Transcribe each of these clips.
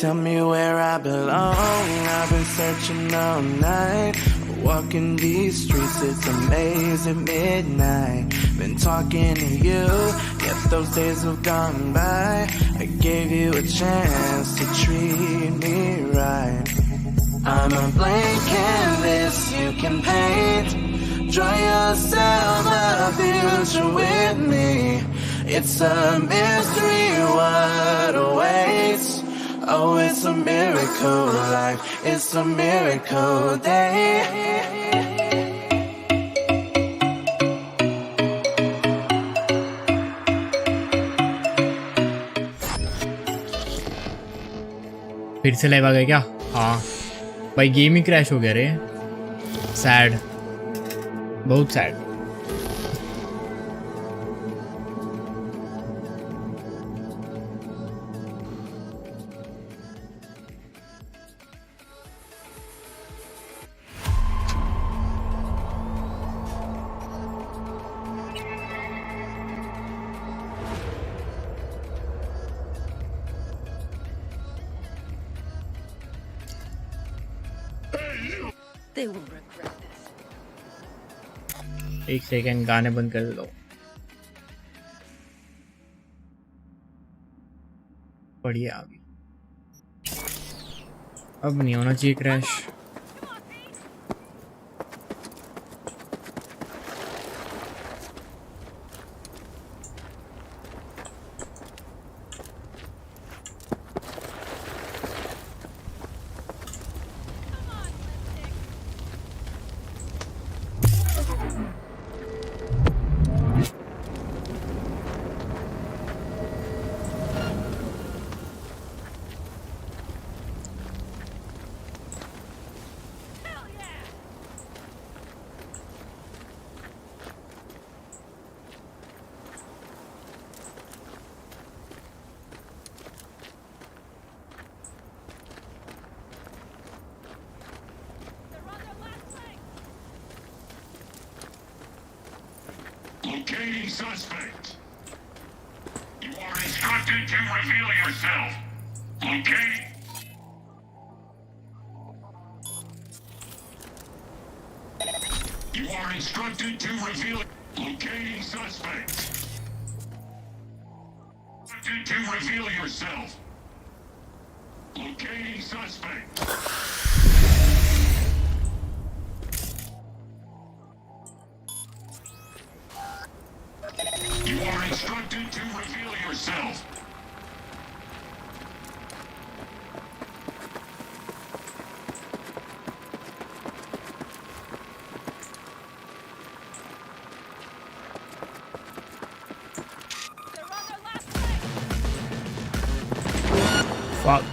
tell me where I belong. I've been searching all night, walking these streets, it's a maze at midnight. Been talking to you, yet those days have gone by. I gave you a chance to treat me right. I'm a blank canvas you can paint. Draw yourself a future with me. It's a mystery what awaits. Oh, it's a miracle life. It's a miracle day. फिर से live आ गया क्या? हाँ भाई, game ही crash हो गया रे। Sad, बहुत sad. They will regret this. एक सेकंड, गाने बंद कर दो। बढ़िया, अभी अब नहीं होना चाहिए crash. Locating suspect. You are instructed to reveal yourself. Okay? You are instructed to reveal. Locating suspect. Instructed to reveal yourself. Locating suspect. You are instructed to reveal yourself. Fuck.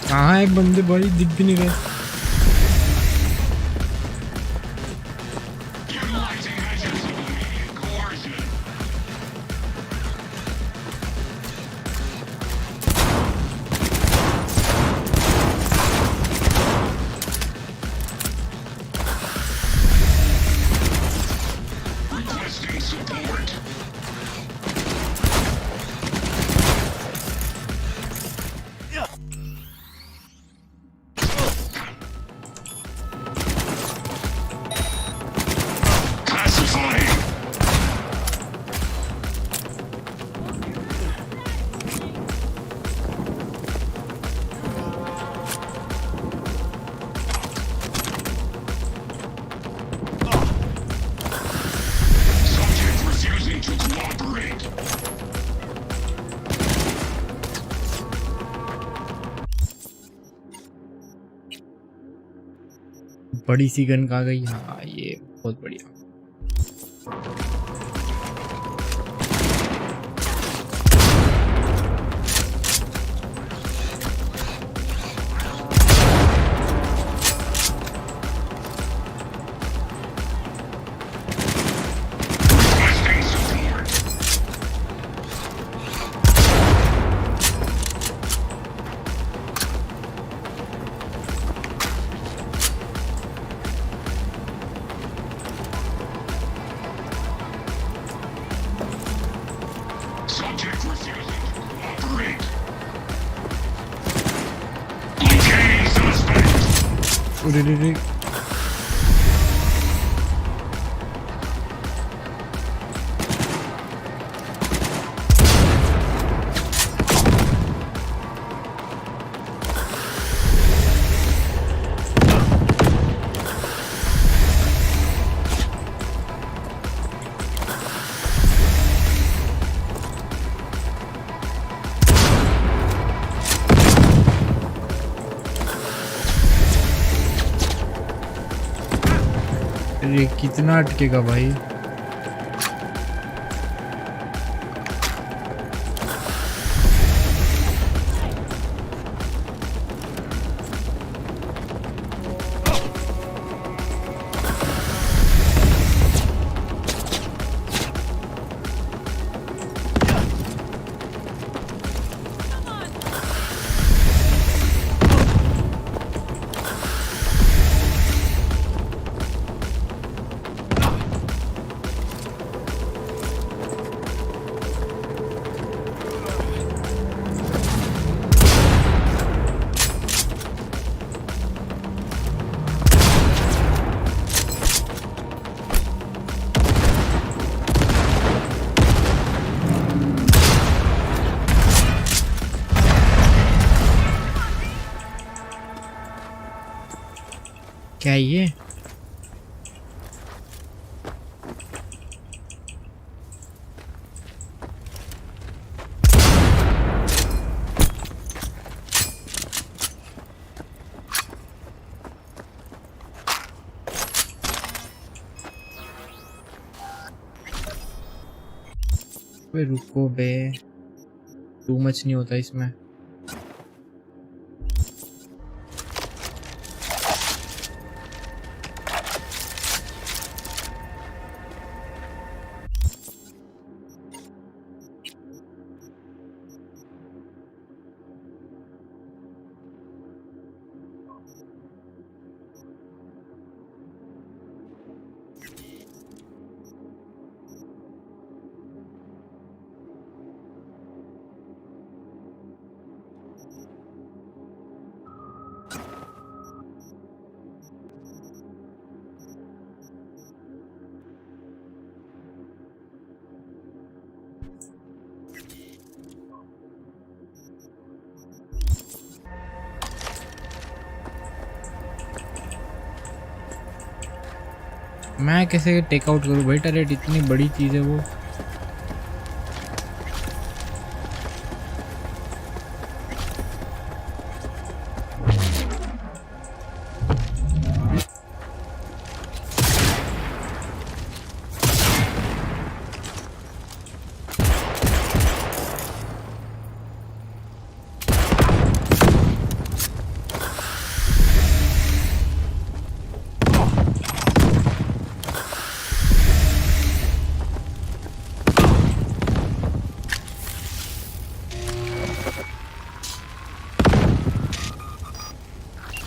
कहाँ है बंदे भाई? दिख भी नहीं रहे। Utilizing measures of immediate coercion. Requesting support. Pacifying. Subject refusing to cooperate. बड़ी सी gun कहाँ गई? हाँ, ये बहुत बढ़िया। Requesting support. अरे रे रे अरे कितना अटकेगा भाई क्या है ये बे रुको बे टू मच नहीं होता इसमें मैं कैसे टेक आउट करूँ भाई टरेट इतनी बड़ी चीज़ है वो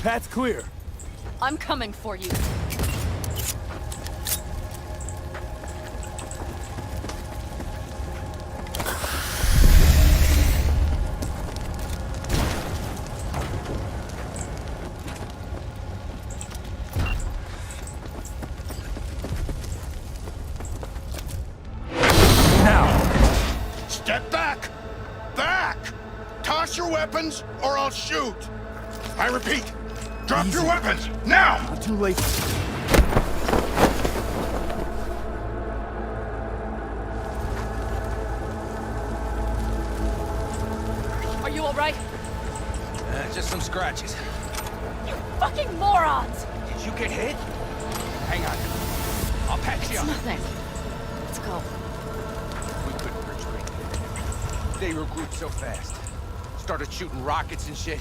Path's clear. I'm coming for you. Now. Step back! Back! Toss your weapons or I'll shoot! I repeat, drop your weapons, now! Not too late. Are you alright? Just some scratches. You fucking morons! Did you get hit? Hang on. I'll patch you It's up. nothing. Let's go. We couldn't retreat. They regrouped so fast. Started shooting rockets and shit.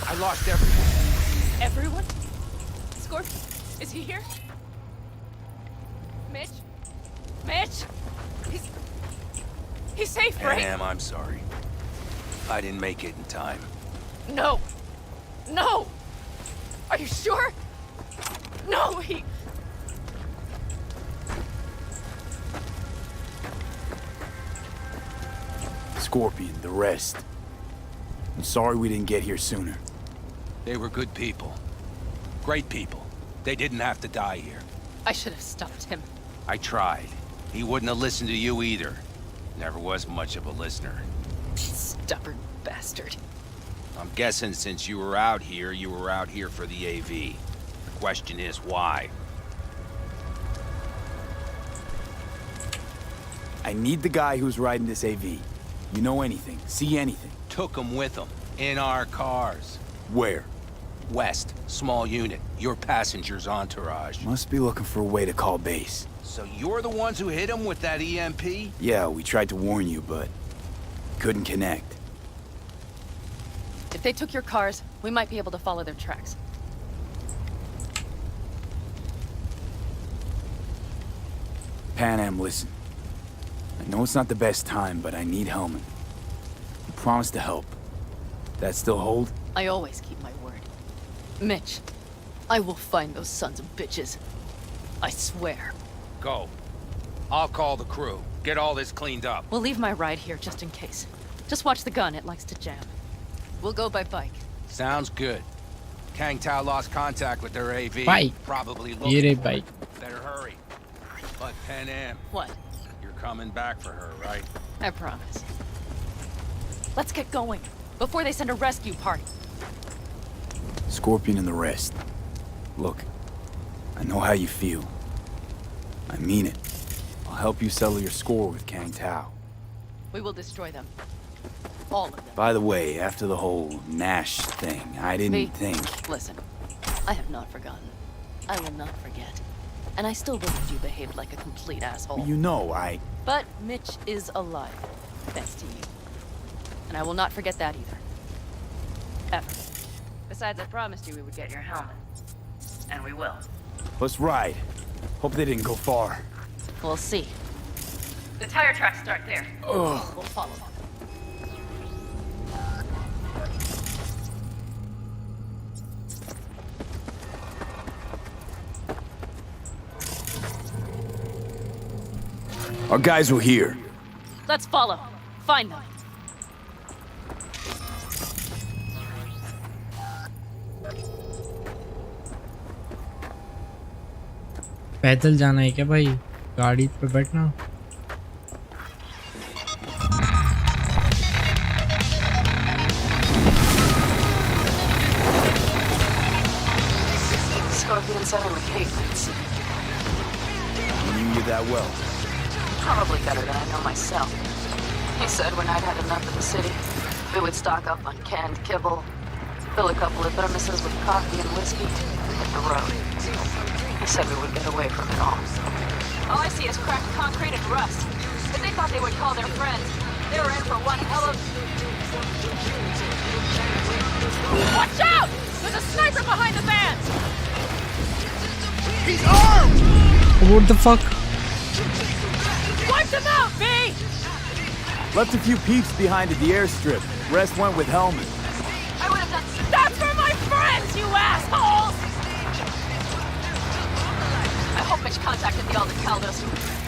I lost everyone. Everyone? Scorpion, is he here? Mitch? Mitch? He's safe, right? Damn, I'm sorry. I didn't make it in time. No. No! Are you sure? No, Scorpion, the rest. I'm sorry we didn't get here sooner. They were good people. Great people. They didn't have to die here. I should have stopped him. I tried. He wouldn't have listened to you either. Never was much of a listener. Stubborn bastard. I'm guessing since you were out here for the AV. The question is, why? I need the guy who's riding this AV. You know anything, see anything? Took him with him. In our cars. Where? West. Small unit. Your passenger's entourage. Must be looking for a way to call base. So you're the ones who hit him with that EMP? Yeah, we tried to warn you, but couldn't connect. If they took your cars, we might be able to follow their tracks. Pan Am, listen. I know it's not the best time, but I need Hellman. You promised to help. That still hold? I always keep my word. Mitch, I will find those sons of bitches. I swear. Go. I'll call the crew. Get all this cleaned up. We'll leave my ride here just in case. Just watch the gun, it likes to jam. We'll go by bike. Sounds good. Kang Tao lost contact with their AV. Bike. Probably ये looking रे for bike. it. Better hurry. But Pan Am, What? you're coming back for her, right? I promise. Let's get going, before they send a rescue party. Scorpion and the rest. Look, I know how you feel. I mean it. I'll help you settle your score with Kang Tao. We will destroy them. All of them. By the way, after the whole Nash thing, I didn't Me? think... Listen, I have not forgotten. I will not forget. And I still believe you behaved like a complete asshole. You know, But Mitch is alive, thanks to you. And I will not forget that either. Ever. Besides, I promised you we would get your helmet. And we will. Let's ride. Hope they didn't go far. We'll see. The tire tracks start there. We'll follow them. Our guys were here. Let's follow. Find them. पैदल जाना है क्या भाई? गाड़ी पे बैठना। Scorpion said I would hate nights. Knew you that well. Probably better than I know myself. He said when I'd had enough of the city, we would stock up on canned kibble, fill a couple of thermoses with coffee and whiskey, and hit the road. He said we would get away from it all. All I see is cracked concrete and rust. But they thought they would call their friends. They were in for one hell of... Watch out! There's a sniper behind the van! He's armed! What the fuck? Wipe them out, V! Left a few peeps behind at the airstrip. Rest went with Hellman. I would have done... That's for my friends, you assholes! I hope Mitch contacted the Alden Caldos.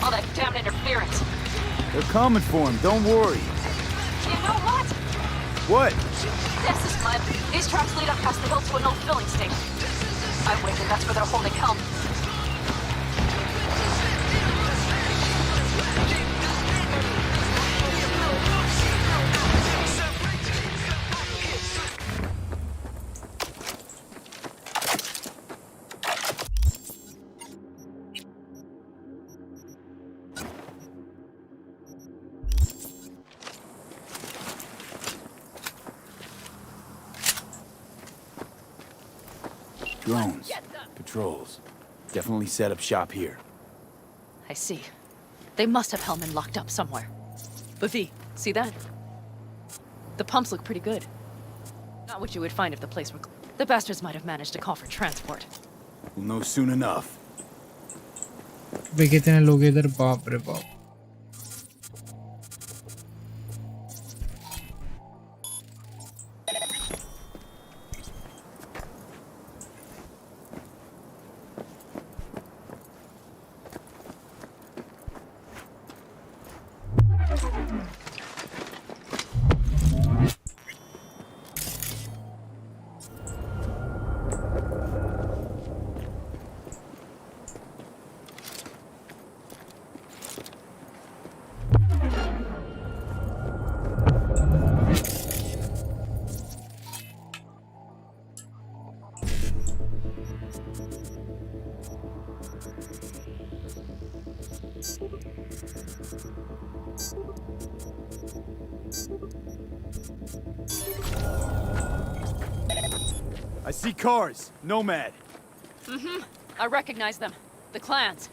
All that damned interference. They're coming for him, don't worry. You know what? What? This is mud. These tracks lead up past the hill to an old filling station. I waited, that's where they're holding Helm. Drones. Patrols. Definitely set up shop here. I see. They must have Hellman locked up somewhere. But V, see that? The pumps look pretty good. Not what you would find if the place were... The bastards might have managed to call for transport. We'll know soon enough. वे कितने लोग इधर? बाप रे बाप। I see cars. Nomad. I recognize them. The clans.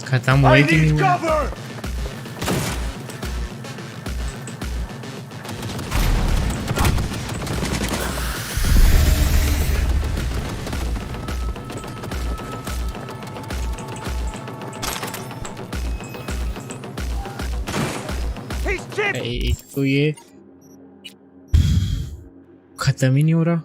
खत्म हुआ कि नहीं हुआ? एक तो ये खत्म ही नहीं हो रहा।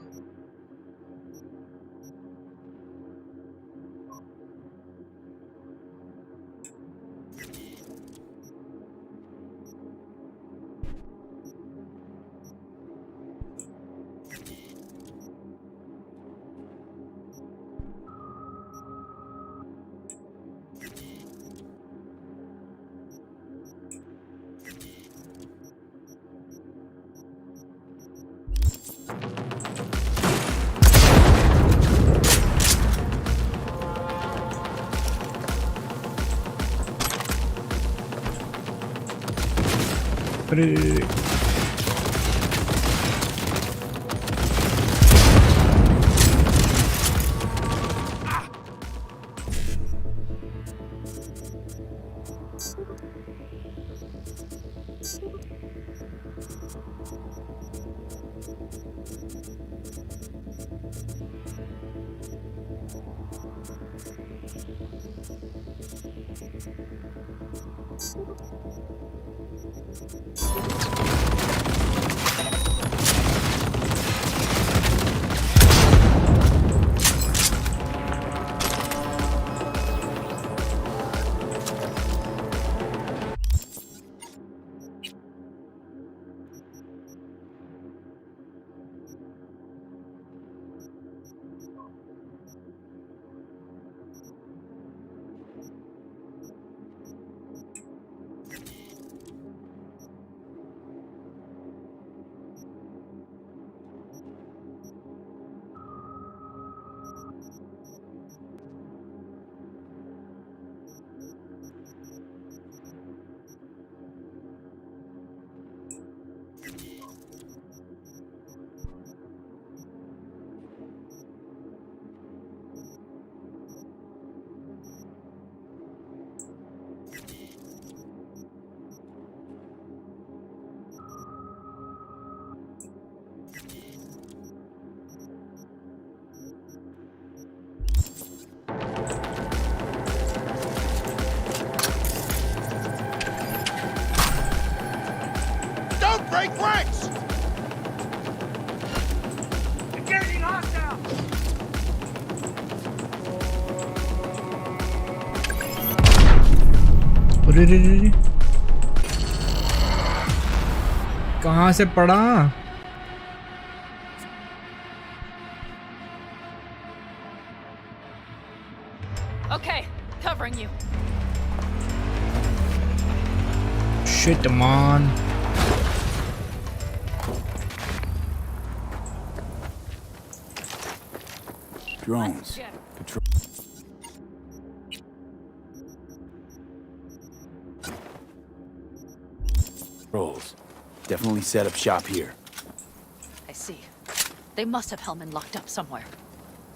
अरे रे रे रे, कहाँ से पड़ा? Okay, covering you. Shit, man. Drones. Patrol. Patrols. Definitely set up shop here. I see. They must have Hellman locked up somewhere.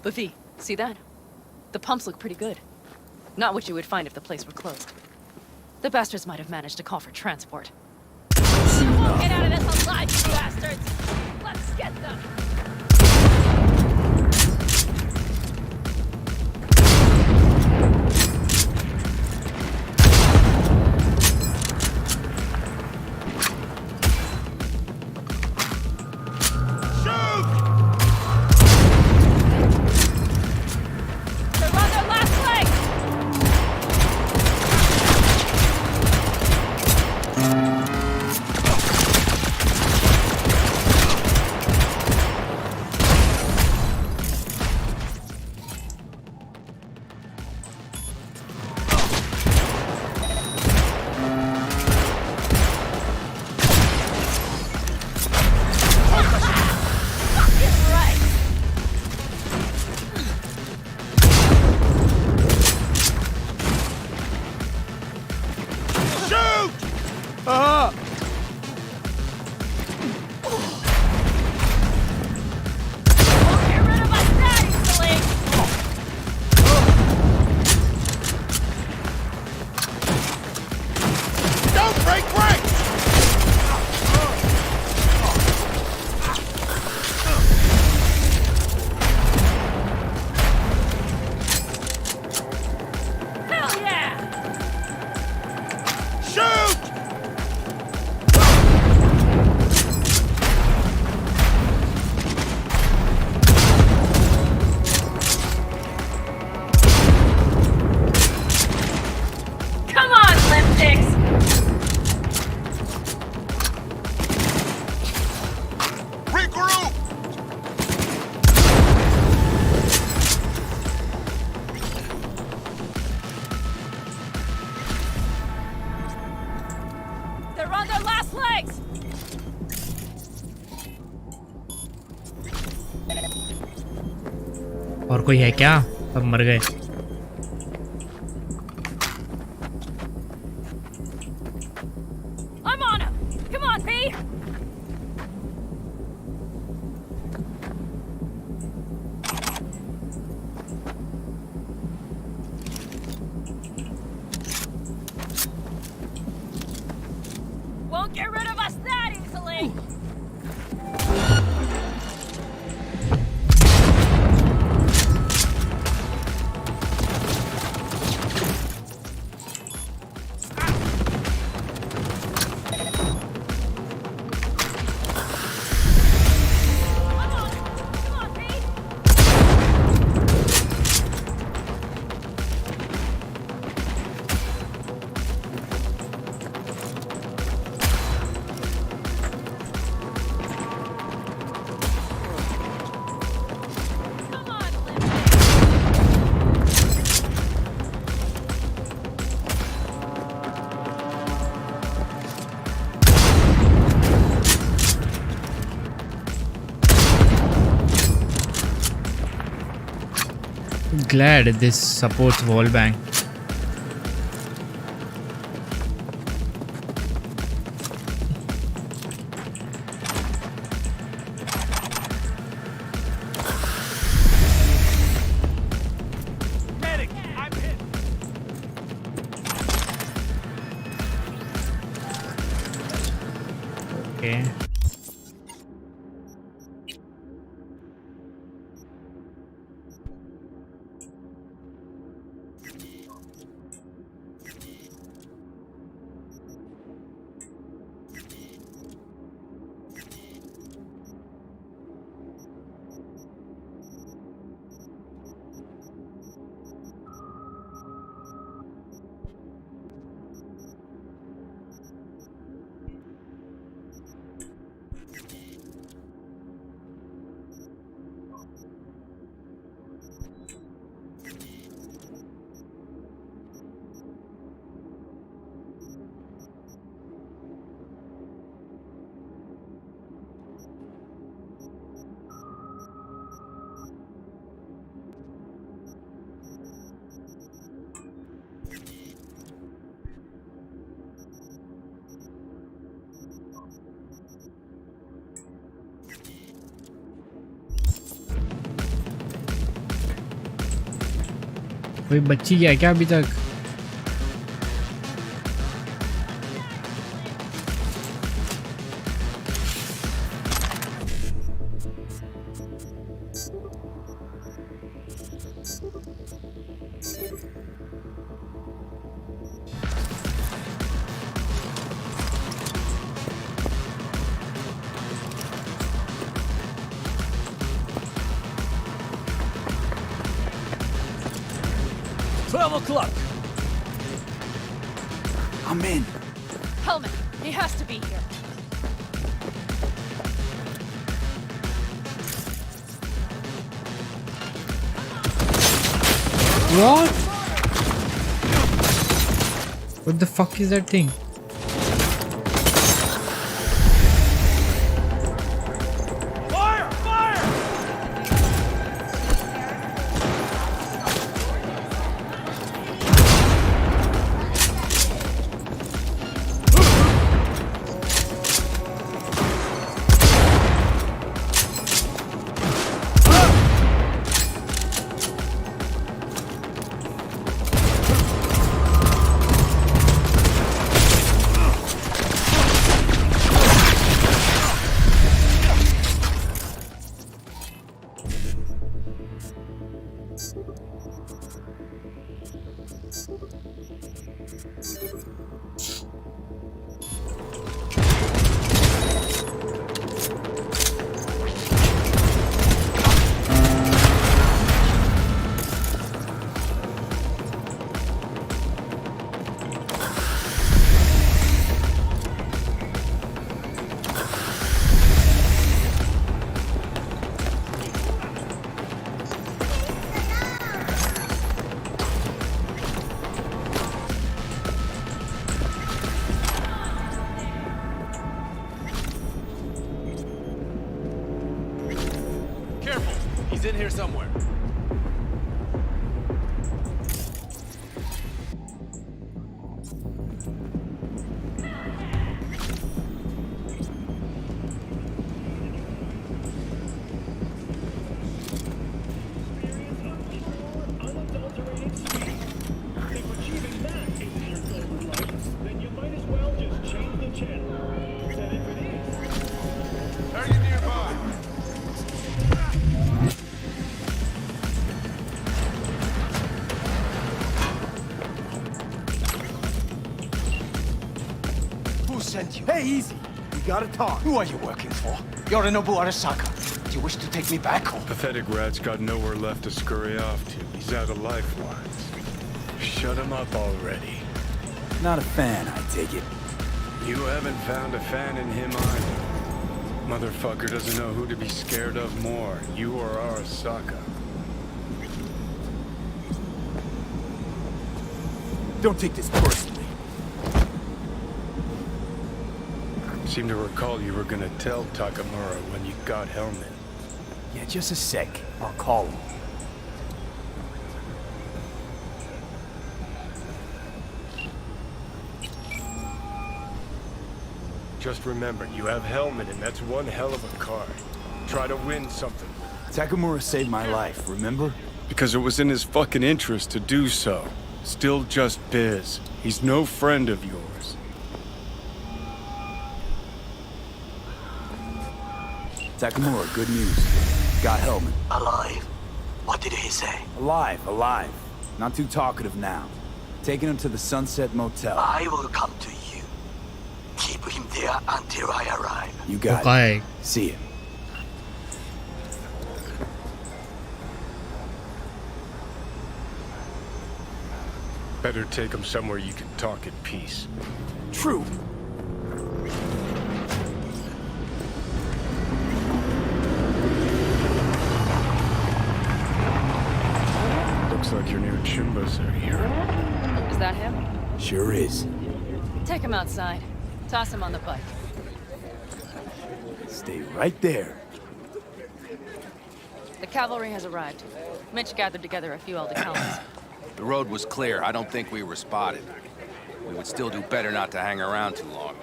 But V, see that? The pumps look pretty good. Not what you would find if the place were closed. The bastards might have managed to call for transport. You won't get out of this alive, you bastards! Let's get them! They're on their last leg! Fucking right! Shoot! Won't get rid of us that easily! Don't break ranks! Hell yeah! Shoot! Come on, Olympics! Regroup! They're on their last legs! और कोई है क्या? सब मर गए. I'm on him! Come on, V! Won't get rid of us that easily! I'm on it! Come on, V! Come on, Olympics! Glad this supports wall bang. Medic, I'm hit. Okay. कोई बच्ची क्या क्या अभी तक? I'm in. Hellman, he has to be here. What? What the fuck is that thing? He's in here somewhere. Hey, easy. We gotta talk. Who are you working for? Yorinobu Arasaka. Do you wish to take me back home? Pathetic rat's got nowhere left to scurry off to. He's out of lifelines. Shut him up already. Not a fan, I take it. You haven't found a fan in him either. Motherfucker doesn't know who to be scared of more, you or Arasaka. Don't take this personally. Seem to recall you were gonna tell Takamura when you got Hellman. Yeah, just a sec. I'll call him. Just remember, you have Hellman and that's one hell of a card. Try to win something. Takamura saved my life, remember? Because it was in his fucking interest to do so. Still just biz. He's no friend of yours. Takamura, good news. Got Hellman. Alive. What did he say? Alive, alive. Not too talkative now. Taking him to the Sunset Motel. I will come to you. Keep him there until I arrive. You got Okay. it. See ya. Better take him somewhere you can talk in peace. True. Looks like your new Chimbas are here. Is that him? Sure is. Take him outside. Toss him on the bike. Stay right there. The cavalry has arrived. Mitch gathered together a few old accounts. The road was clear. I don't think we were spotted. We would still do better not to hang around too long.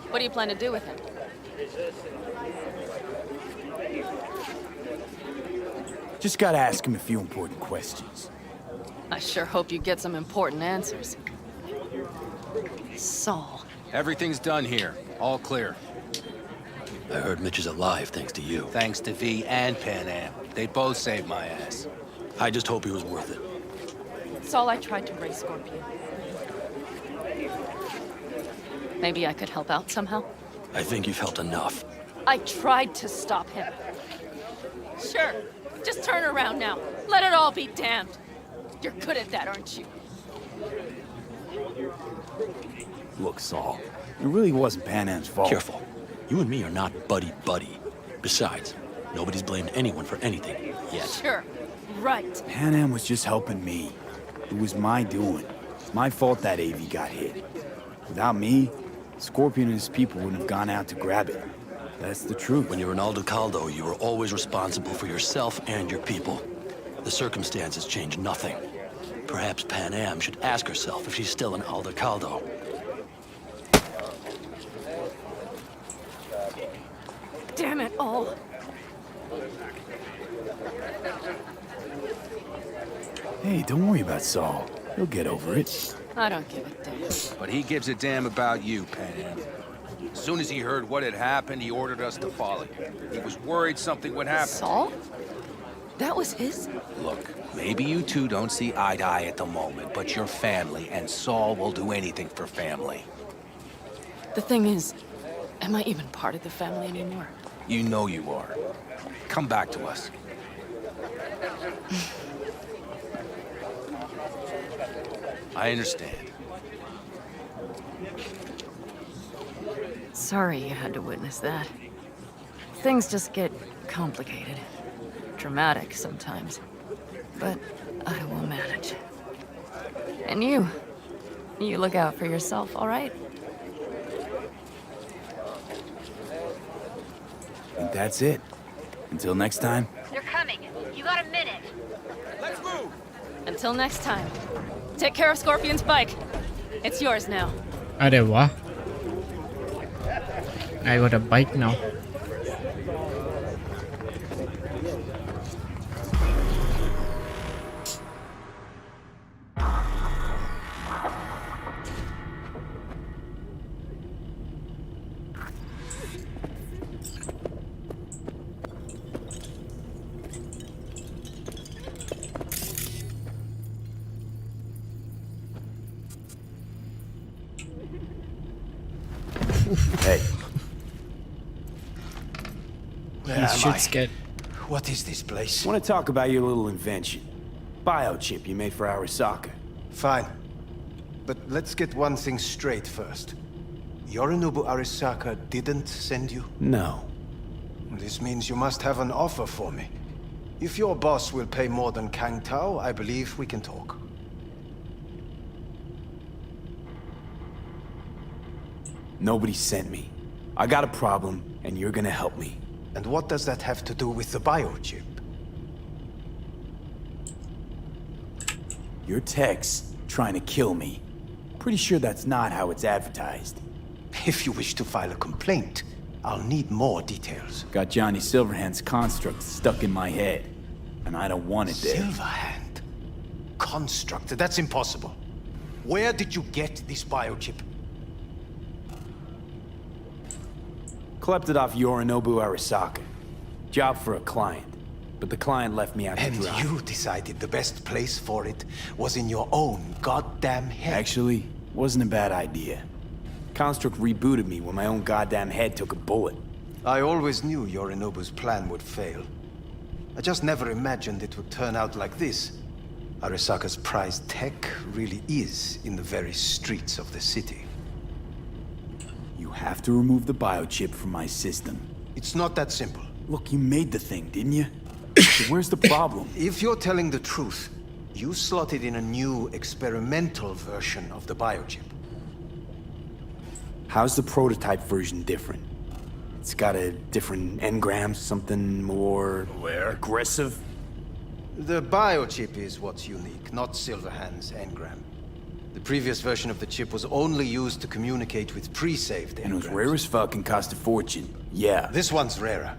What do you plan to do with him? Just gotta ask him a few important questions. I sure hope you get some important answers. Saul. Everything's done here. All clear. I heard Mitch is alive thanks to you. Thanks to V and Pan Am. They both saved my ass. I just hope he was worth it. Saul, I tried to raise Scorpion. Maybe I could help out somehow? I think you've helped enough. I tried to stop him. Sure. Just turn around now. Let it all be damned. You're good at that, aren't you? Look, Saul, it really wasn't Pan Am's fault. Careful. You and me are not buddy-buddy. Besides, nobody's blamed anyone for anything yet. Sure. Right. Pan Am was just helping me. It was my doing. It's my fault that AV got hit. Without me, Scorpion and his people wouldn't have gone out to grab it. That's the truth. When you were in Aldo Caldo, you were always responsible for yourself and your people. The circumstances changed nothing. Perhaps Pan Am should ask herself if she's still in Aldo Caldo. Damn it all. Hey, don't worry about Saul. He'll get over it. I don't give a damn. But he gives a damn about you, Pan Am. As soon as he heard what had happened, he ordered us to follow you. He was worried something would happen. Saul? That was his? Look, maybe you two don't see eye to eye at the moment, but you're family, and Saul will do anything for family. The thing is, am I even part of the family anymore? You know you are. Come back to us. I understand. Sorry you had to witness that. Things just get complicated. Dramatic sometimes. But I will manage. And you look out for yourself, all right? I think that's it. Until next time. They're coming. You got a minute. Let's move! Until next time. Take care of Scorpion's bike. It's yours now. अरे वाह. I got a bike now. Hey. He should scared. What is this place? Want to talk about your little invention? Biochip you made for Arasaka. Fine. But let's get one thing straight first. Yorinobu Arasaka didn't send you? No. This means you must have an offer for me. If your boss will pay more than Kang Tao, I believe we can talk. Nobody sent me. I got a problem, and you're gonna help me. And what does that have to do with the biochip? Your text trying to kill me. Pretty sure that's not how it's advertised. If you wish to file a complaint, I'll need more details. Got Johnny Silverhand's construct stuck in my head, and I don't want it there. Silverhand? Construct? That's impossible. Where did you get this biochip? Klept it off Yorinobu Arasaka. Job for a client. But the client left me out to And dry. you decided the best place for it was in your own goddamn head. Actually, wasn't a bad idea. Construct rebooted me when my own goddamn head took a bullet. I always knew Yorinobu's plan would fail. I just never imagined it would turn out like this. Arasaka's prized tech really is in the very streets of the city. You have to remove the biochip from my system. It's not that simple. Look, you made the thing, didn't you? So where's the problem? If you're telling the truth, you slotted in a new experimental version of the biochip. How's the prototype version different? It's got a different engram, something more... aggressive? The biochip is what's unique, not Silverhand's engram. The previous version of the chip was only used to communicate with pre-saved engrams. And it was rare as fuck and cost a fortune. Yeah. This one's rarer.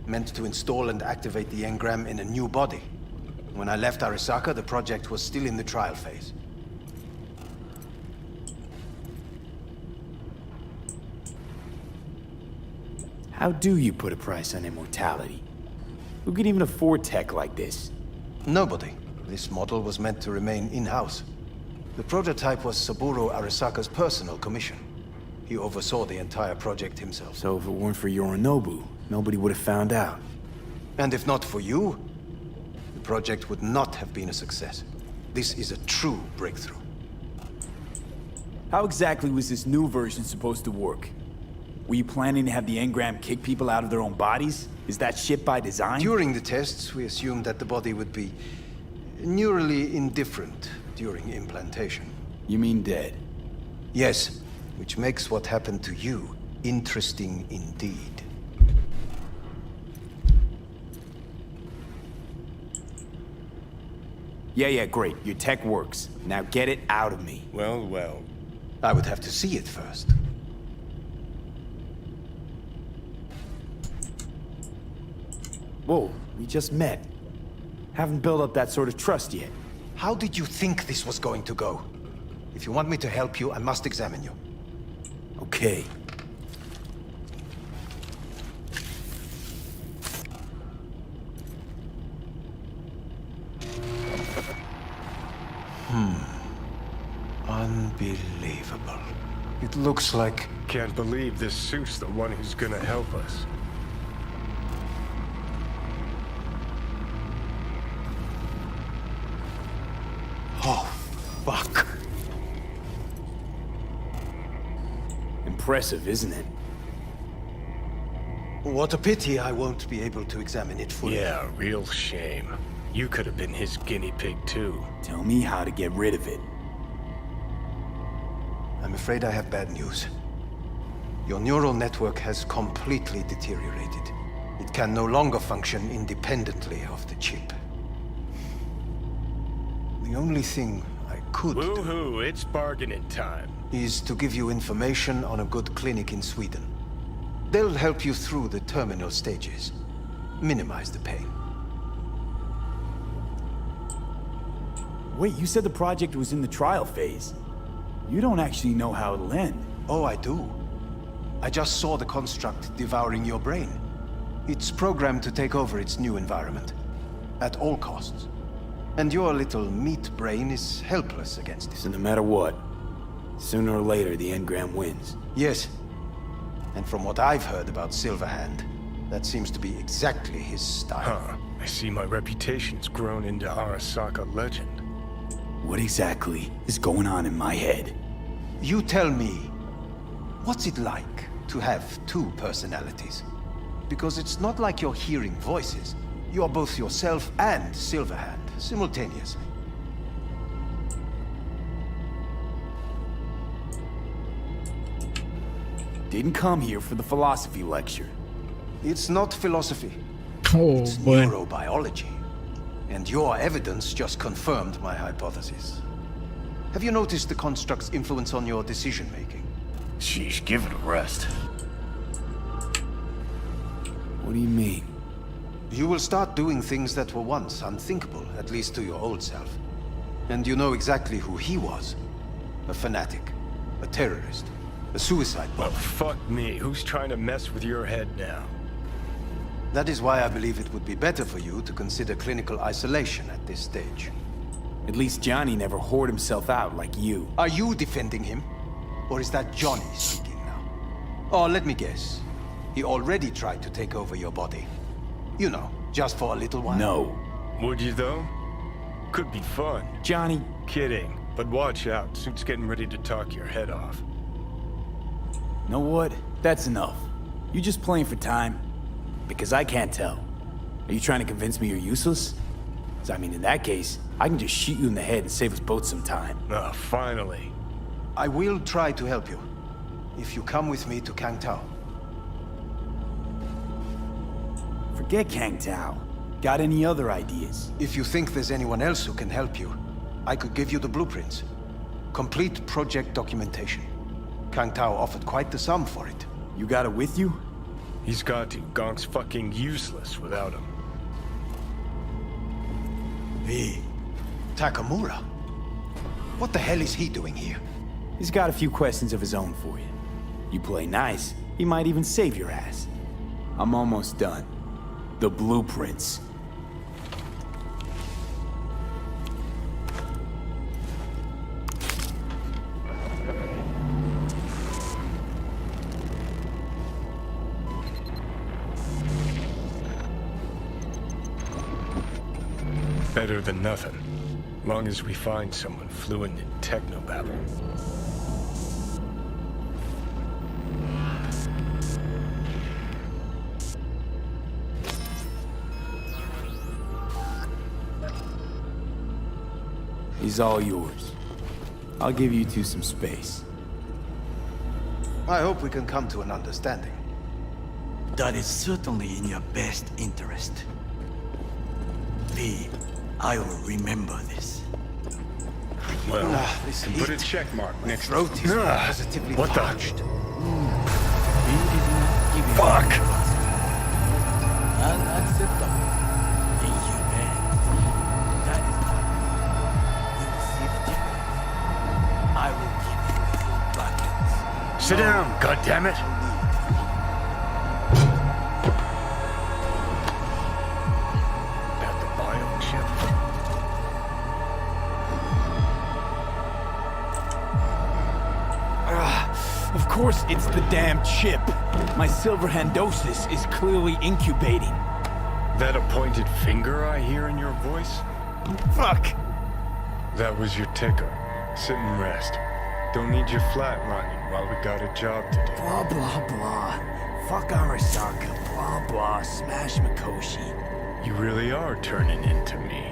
Meant to install and activate the engram in a new body. When I left Arasaka, the project was still in the trial phase. How do you put a price on immortality? Who could even afford tech like this? Nobody. This model was meant to remain in-house. The prototype was Saburo Arasaka's personal commission. He oversaw the entire project himself. So if it weren't for Yorinobu, nobody would have found out. And if not for you, the project would not have been a success. This is a true breakthrough. How exactly was this new version supposed to work? Were you planning to have the engram kick people out of their own bodies? Is that shit by design? During the tests, we assumed that the body would be neurally indifferent during implantation. You mean dead? Yes, which makes what happened to you interesting indeed. Yeah, great. Your tech works. Now get it out of me. Well, well. I would have to see it first. Whoa, we just met. Haven't built up that sort of trust yet. How did you think this was going to go? If you want me to help you, I must examine you. Okay. Unbelievable. It looks like... Can't believe this suit's the one who's gonna help us. Oh, fuck. Impressive, isn't it? What a pity I won't be able to examine it fully. Yeah, real shame. You could have been his guinea pig too. Tell me how to get rid of it. I'm afraid I have bad news. Your neural network has completely deteriorated. It can no longer function independently of the chip. The only thing I could do Woohoo, it's bargaining time. is to give you information on a good clinic in Sweden. They'll help you through the terminal stages. Minimize the pain. Wait, you said the project was in the trial phase. You don't actually know how it'll end. Oh, I do. I just saw the construct devouring your brain. It's programmed to take over its new environment. At all costs. And your little meat brain is helpless against it. So no matter what, sooner or later the engram wins. Yes. And from what I've heard about Silverhand, that seems to be exactly his style. Huh. I see my reputation's grown into Arasaka legend. What exactly is going on in my head? You tell me, what's it like to have two personalities? Because it's not like you're hearing voices. You're both yourself and Silverhand, simultaneously. Didn't come here for the philosophy lecture. It's not philosophy. Oh It's boy. neurobiology. And your evidence just confirmed my hypothesis. Have you noticed the construct's influence on your decision-making? Sheesh, give it a rest. What do you mean? You will start doing things that were once unthinkable, at least to your old self. And you know exactly who he was. A fanatic, a terrorist, a suicide Well, bomber. fuck me. Who's trying to mess with your head now? That is why I believe it would be better for you to consider clinical isolation at this stage. At least Johnny never whored himself out like you. Are you defending him? Or is that Johnny speaking now? Oh, let me guess. He already tried to take over your body. You know, just for a little while. No. Would you though? Could be fun. Johnny, Kidding. But watch out. Suit's getting ready to talk your head off. know what? That's enough. You just playing for time? Because I can't tell. Are you trying to convince me you're useless? 'Cause I mean, in that case, I can just shoot you in the head and save us both some time. Ah, finally. I will try to help you. If you come with me to Kang Tao. Forget Kang Tao. Got any other ideas? If you think there's anyone else who can help you, I could give you the blueprints. Complete project documentation. Kang Tao offered quite the sum for it. You got it with you? He's got to. Gonk's fucking useless without him. V. Takamura? What the hell is he doing here? He's got a few questions of his own for you. You play nice, he might even save your ass. I'm almost done. The blueprints. Better than nothing. Long as we find someone fluent in technobabble. He's all yours. I'll give you two some space. I hope we can come to an understanding. That is certainly in your best interest. V, I will remember this. Well, this put a heat. check mark My next throat is to positively What parched. Fuck! Unacceptable. Inhumane. That is why you received it. I will give you full buckets. Sit down, goddammit! About the biochip. Of course it's the damn chip. My silver handosis is clearly incubating. That appointed finger I hear in your voice? Fuck! That was your ticker. Sit and rest. Don't need you flatlining while we got a job to do. Blah, blah, blah. Fuck Arasaka. Blah, blah. Smash Mikoshi. You really are turning into me.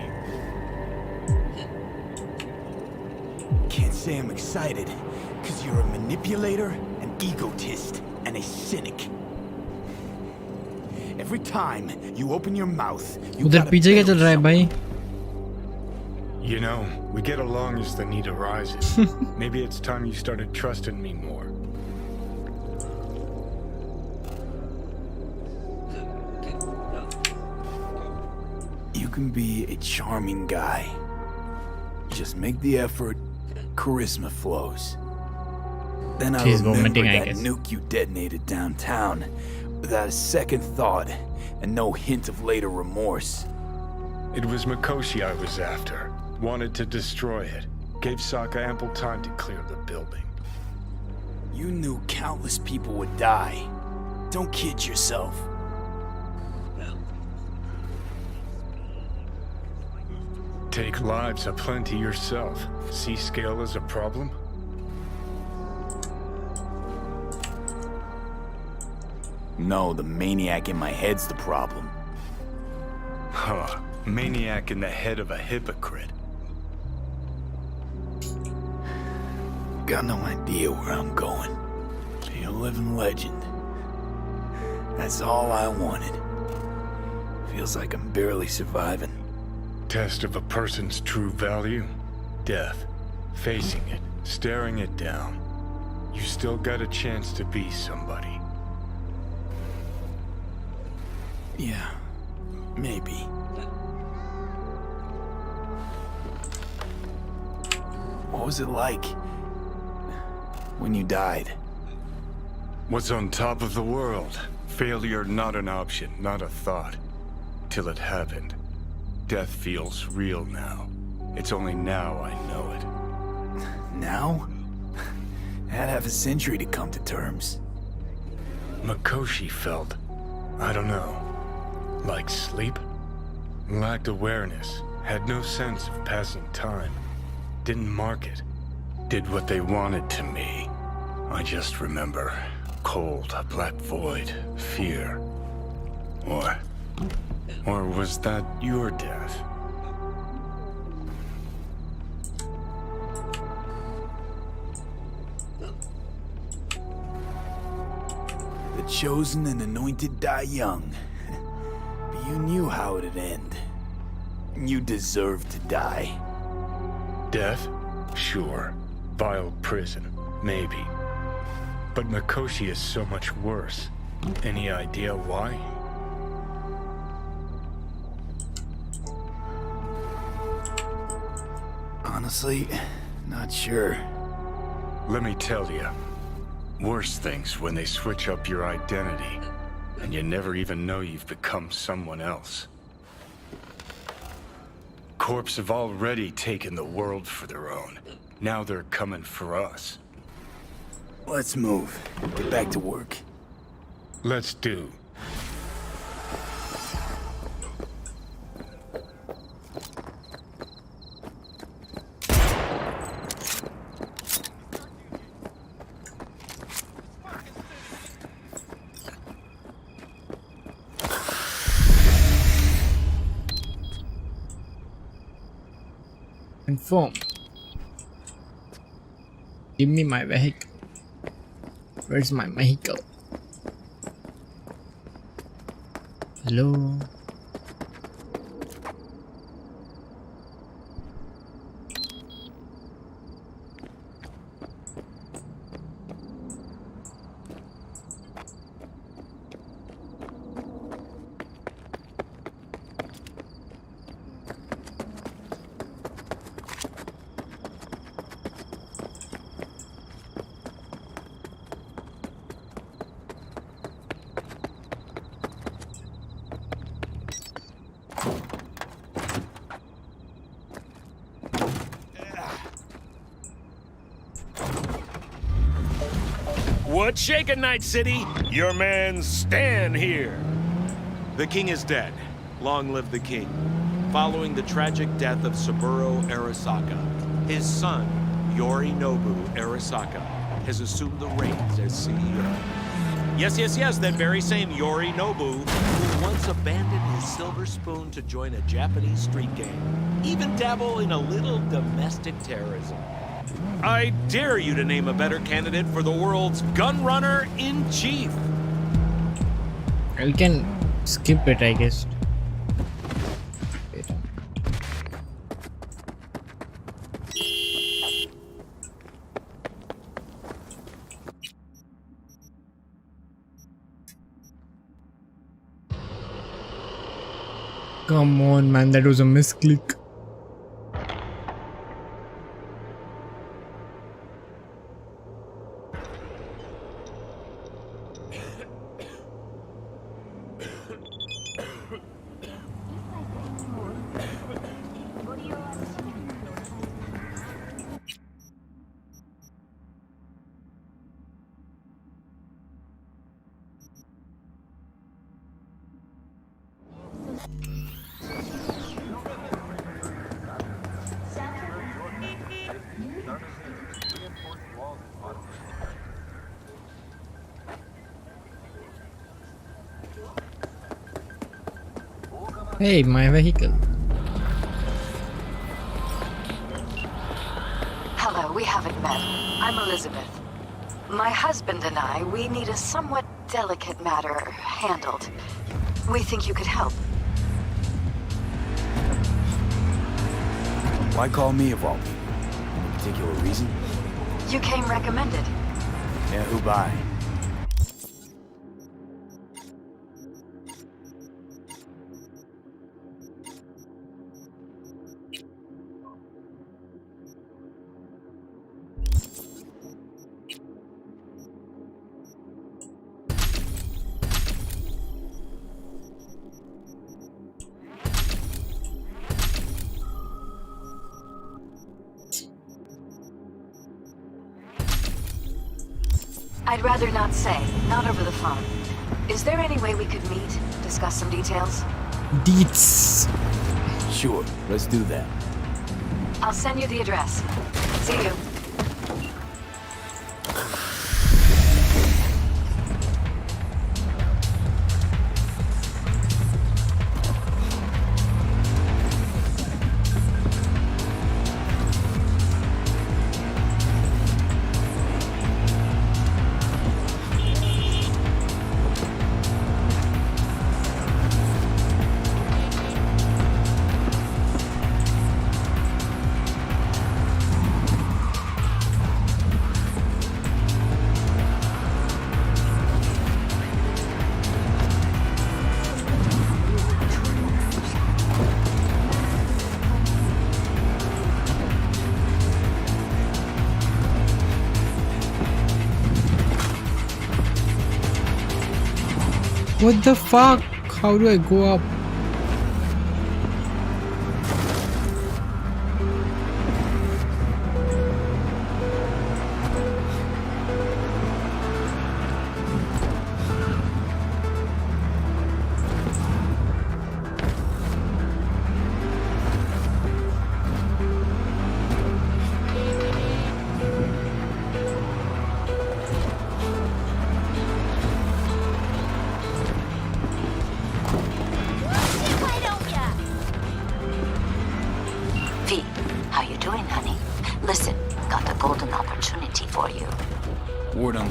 Can't say I'm excited, because you're a manipulator, an egotist, and a cynic. Every time you open your mouth, you उधर gotta पीछे क्या bet चल रहा है on भाई? You know, we get along as the need arises. Maybe it's time you started trusting me more. You can be a charming guy. Just make the effort, charisma flows. Then I She's remember vomiting, I that guess. nuke you detonated downtown without a second thought and no hint of later remorse. It was Mikoshi I was after. Wanted to destroy it. Gave Sokka ample time to clear the building. You knew countless people would die. Don't kid yourself. Take lives aplenty yourself. See scale as a problem? No, the maniac in my head's the problem. Huh. Maniac in the head of a hypocrite. Got no idea where I'm going. Be a living legend. That's all I wanted. Feels like I'm barely surviving. Test of a person's true value? Death. Facing it. Staring it down. You still got a chance to be somebody. Yeah, maybe. What was it like when you died? Was on top of the world. Failure not an option, not a thought. Till it happened. Death feels real now. It's only now I know it. Now? Had half a century to come to terms. Mikoshi felt, I don't know, like sleep? Lacked awareness, had no sense of passing time. Didn't mark it. Did what they wanted to me. I just remember cold, a black void, fear. Or was that your death? The chosen and anointed die young. You knew how it'd end. You deserved to die. Death? Sure. Vile prison. Maybe. But Mikoshi is so much worse. Any idea why? Honestly, not sure. Let me tell you. Worse things when they switch up your identity, and you never even know you've become someone else. Corps have already taken the world for their own. Now they're coming for us. Let's move. Get back to work. Let's do. Confirm. Give me my vehicle. Where's my vehicle? Hello? What's shaking, Night City? Your man Stan here. The king is dead. Long live the king. Following the tragic death of Saburo Arasaka, his son, Yorinobu Arasaka, has assumed the reins as CEO. Yes, that very same Yorinobu who once abandoned his silver spoon to join a Japanese street gang, even dabble in a little domestic terrorism. I dare you to name a better candidate for the world's gun runner in chief. I can skip it, I guess. Come on, man, that was a misclick. Hey, my vehicle. Hello, we haven't met. I'm Elizabeth. My husband and I, we need a somewhat delicate matter handled. We think you could help. Why call me of all people? Any particular reason? You came recommended. Yeah, who by? I'd rather not say, not over the phone. Is there any way we could meet, discuss some details? Deets. Sure, let's do that. I'll send you the address. See you. What the fuck? How do I go up?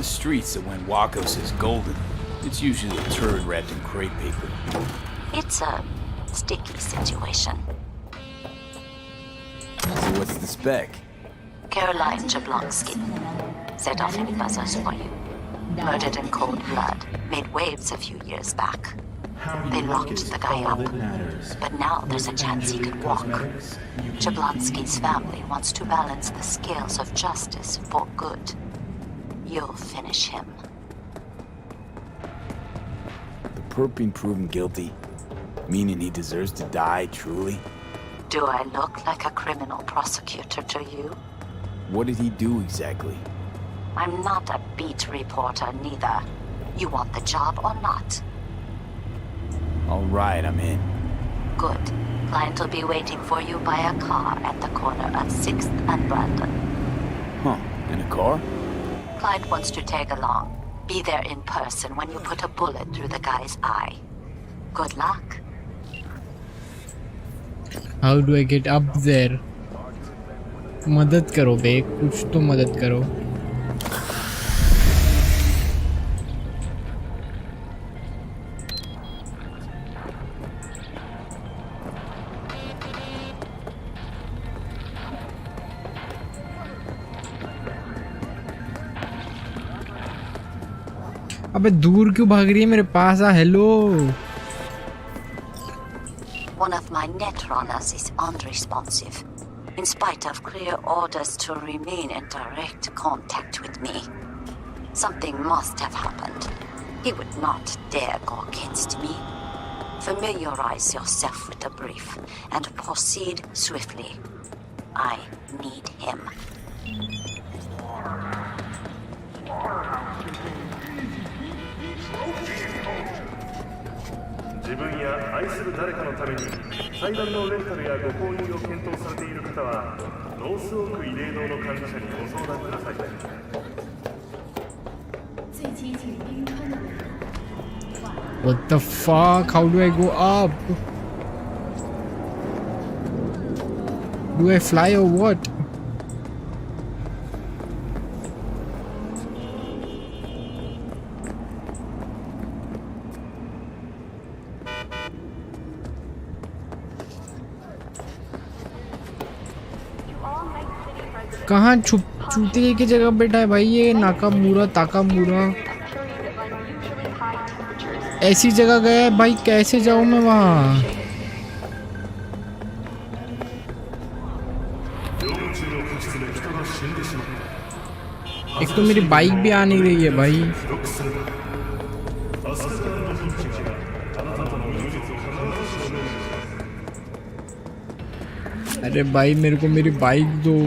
Streets that when Wako says golden, it's usually a turd wrapped in crepe paper. It's a sticky situation. So what's the spec? Caroline Jablonski set off any buzzers for you. Murdered in cold blood. Made waves a few years back. They locked the guy up. But now there's a chance he could walk. Jablonski's family wants to balance the scales of justice for good. You'll finish him. The perp being proven guilty, meaning he deserves to die, truly? Do I look like a criminal prosecutor to you? What did he do exactly? I'm not a beat reporter, neither. You want the job or not? All right, I'm in. Good. Client will be waiting for you by a car at the corner of 6th and Brandon. Huh, in a car? Client wants to tag along. Be there in person when you put a bullet through the guy's eye. Good luck. How do I get up there? मदद करो बे, कुछ तो मदद करो. अबे दूर क्यों भाग रही है मेरे पास? Hello. One of my net runners is unresponsive, in spite of clear orders to remain in direct contact with me. Something must have happened. He would not dare go against me. Familiarize yourself with the brief and proceed swiftly. I need him. What the fuck? How do I go up? Do I fly or what? कहाँ चूतिए की जगह बैठा है भाई ये? Nakamura Takamura ऐसी जगह गया है भाई, कैसे जाऊँ मैं वहाँ? एक तो मेरी बाइक भी आ नहीं रही है भाई. अरे भाई मेरे को मेरी बाइक दो.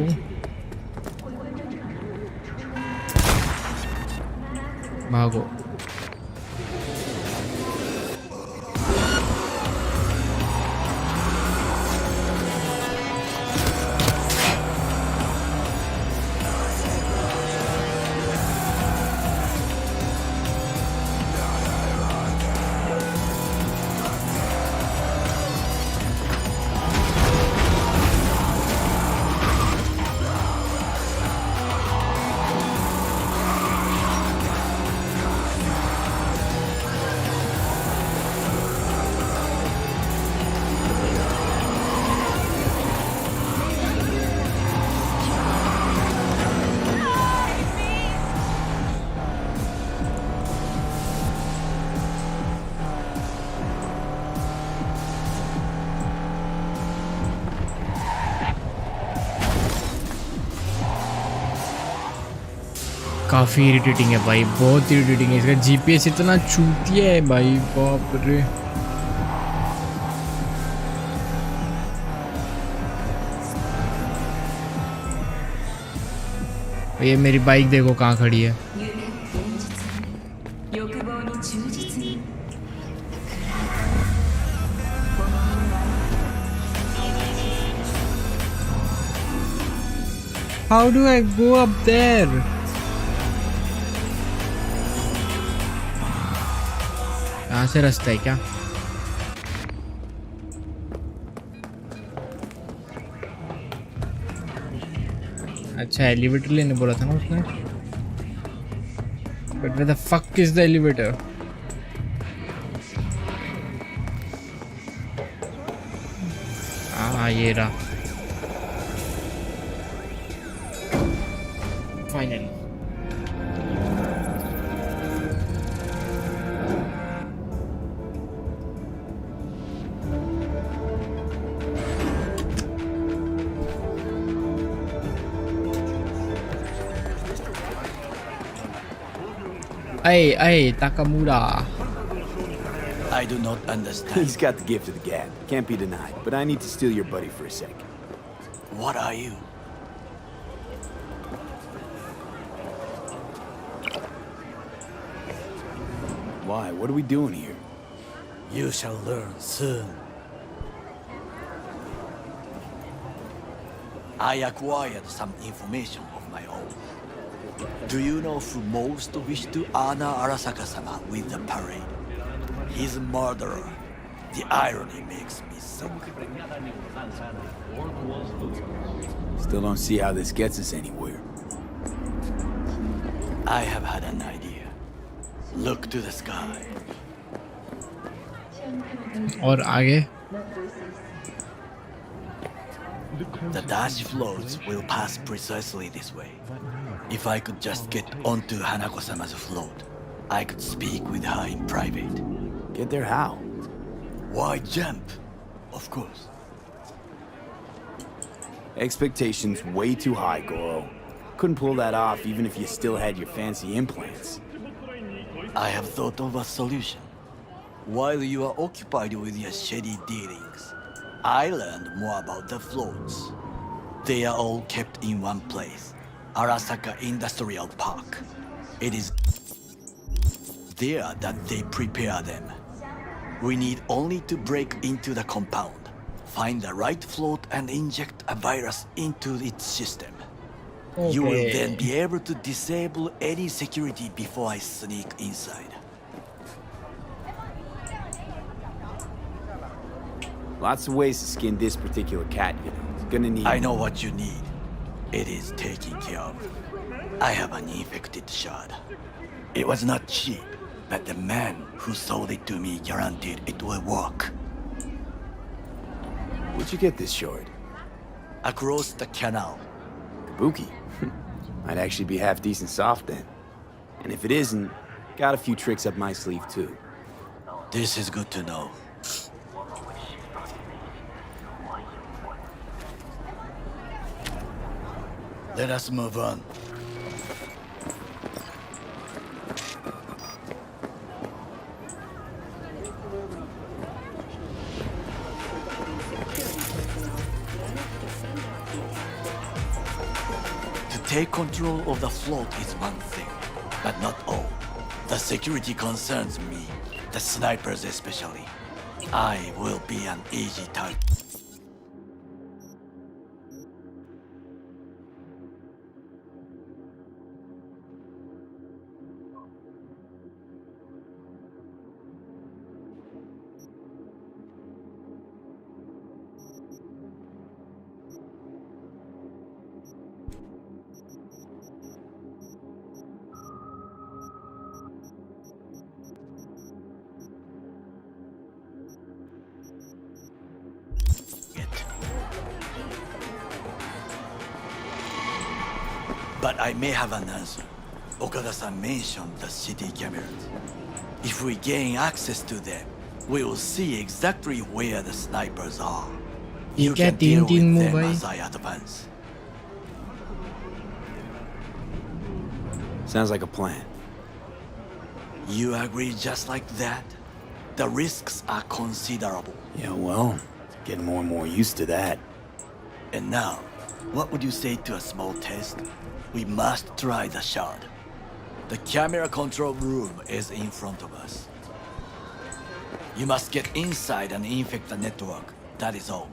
भागो. काफ़ी इरिटेटिंग है भाई, बहुत इरिटेटिंग है। इसका जीपीएस इतना चूतिया है भाई, बाप रे। ये मेरी बाइक देखो कहाँ खड़ी है। How do I go up there? यहाँ से रास्ता है क्या? अच्छा एलिवेटर लेने बोला था ना उसने। But where the fuck is the elevator? हाँ ये रहा। Finally. Hey, Takamura. I do not understand. He's got the gift of the gab. Can't be denied. But I need to steal your buddy for a sec. What are you? Why? What are we doing here? You shall learn soon. I acquired some information of my own. Do you know who most wished to honor Arasaka-sama with the parade? His murderer. The irony makes me sick. Still don't see how this gets us anywhere. I have had an idea. Look to the sky. और आगे? The dash floats will pass precisely this way. If I could just get onto Hanako-sama's float, I could speak with her in private. Get there how? Why jump? Of course. Expectations way too high, Goro. Couldn't pull that off even if you still had your fancy implants. I have thought of a solution. While you are occupied with your shady dealings, I learned more about the floats. They are all kept in one place, Arasaka Industrial Park. It is there that they prepare them. We need only to break into the compound, find the right float and inject a virus into its system. Okay. You will then be able to disable any security before I sneak inside. Lots of ways to skin this particular cat, you know. It's gonna need... I know what you need. It is taken care of. I have an infected shard. It was not cheap, but the man who sold it to me guaranteed it will work. Where'd you get this shard? Across the canal. Kabuki? Might actually be half decent soft then. And if it isn't, got a few tricks up my sleeve too. This is good to know. Let us move on. To take control of the float is one thing, but not all. The security concerns me, the snipers especially. I will be an easy target. But I may have an answer. Okada-san mentioned the city cameras. If we gain access to them, we will see exactly where the snipers are. You can deal with them as I advance. Sounds like a plan. You agree just like that? The risks are considerable. Yeah, well, getting more and more used to that. And now, what would you say to a small test? We must try the shard. The camera control room is in front of us. You must get inside and infect the network. That is all.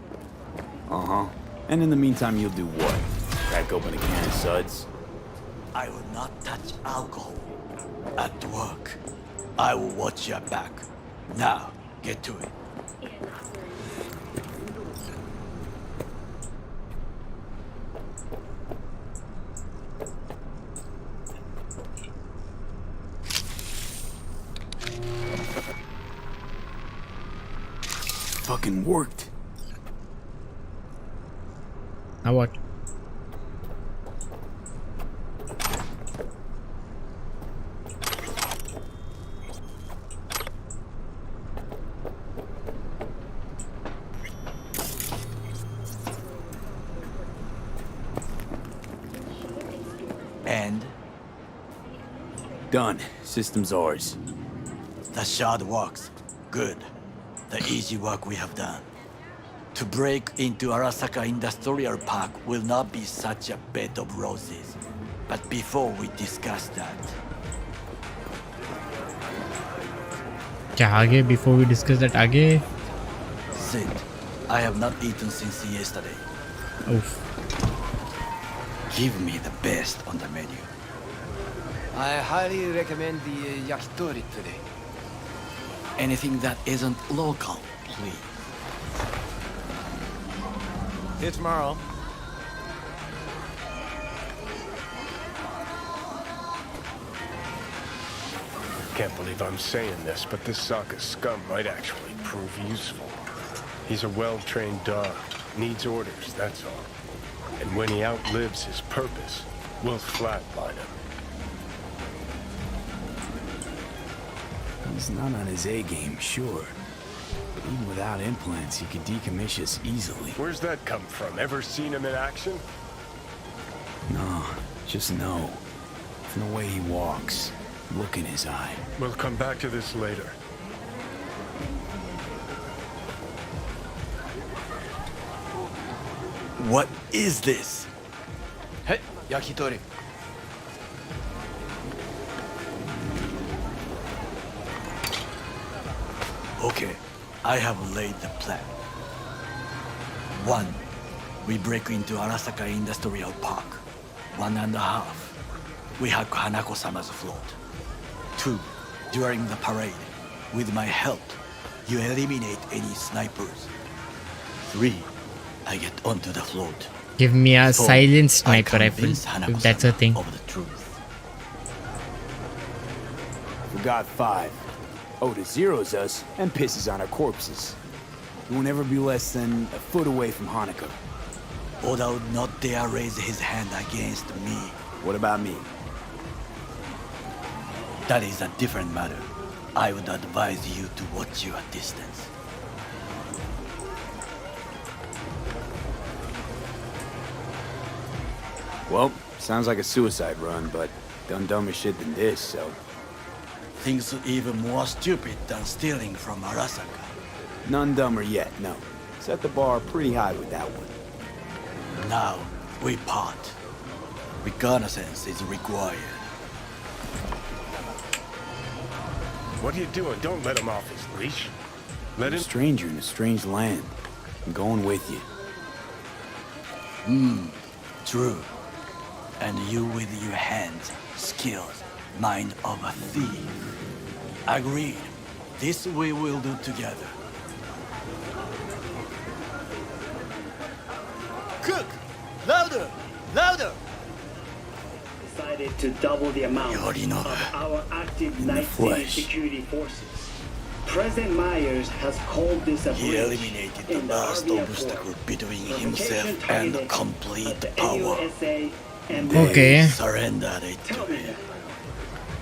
Uh-huh. And in the meantime, you'll do what? Crack open a can of suds? I will not touch alcohol. At work, I will watch your back. Now, get to it. Fucking worked. Now what? And? Done. System's ours. The shard works. Good. The easy work we have done. To break into Arasaka Industrial Park will not be such a bed of roses. But before we discuss that... क्या आगे? Before we discuss that, आगे? Sid, I have not eaten since yesterday. Oof. Give me the best on the menu. I highly recommend the yakitori today. Anything that isn't local, please. See you tomorrow. Can't believe I'm saying this, but this Sokka scum might actually prove useful. He's a well-trained dog. Needs orders, that's all. And when he outlives his purpose, we'll flatline him. He's not on his A-game, sure. But even without implants, he could decommission us easily. Where's that come from? Ever seen him in action? No, just no. From the way he walks, look in his eye. We'll come back to this later. What is this? Hey, yakitori. Okay, I have laid the plan. 1. We break into Arasaka Industrial Park. 1.5. We hack Hanako-sama's float. 2. During the parade, with my help, you eliminate any snipers. 3. I get onto the float. Give me a 4. silent sniper I rifle, convince if that's a thing. Of the truth. Forgot 5. Oda zeroes us and pisses on our corpses. He will never be less than a foot away from Hanako. Oda would not dare raise his hand against me. What about me? That is a different matter. I would advise you to watch your distance. Well, sounds like a suicide run, but done dumber shit than this, so... Things even more stupid than stealing from Arasaka. None dumber yet, no. Set the bar pretty high with that one. Now, we part. Reconnaissance is required. What are you doing? Don't let him off his leash. Let I'm him... a stranger in a strange land. I'm going with you. True. And you with your hands, skills, mind of a thief. Agreed. This we will do together. Cook! Louder! Louder! Decided to double the amount Yorinobu. of our active In the night city flesh. security forces. President Myers has called this a He breach eliminated the in last RBF obstacle war. between Provocation himself and targeted complete at the power. AUSA and They Okay. surrendered it to Tell me, him.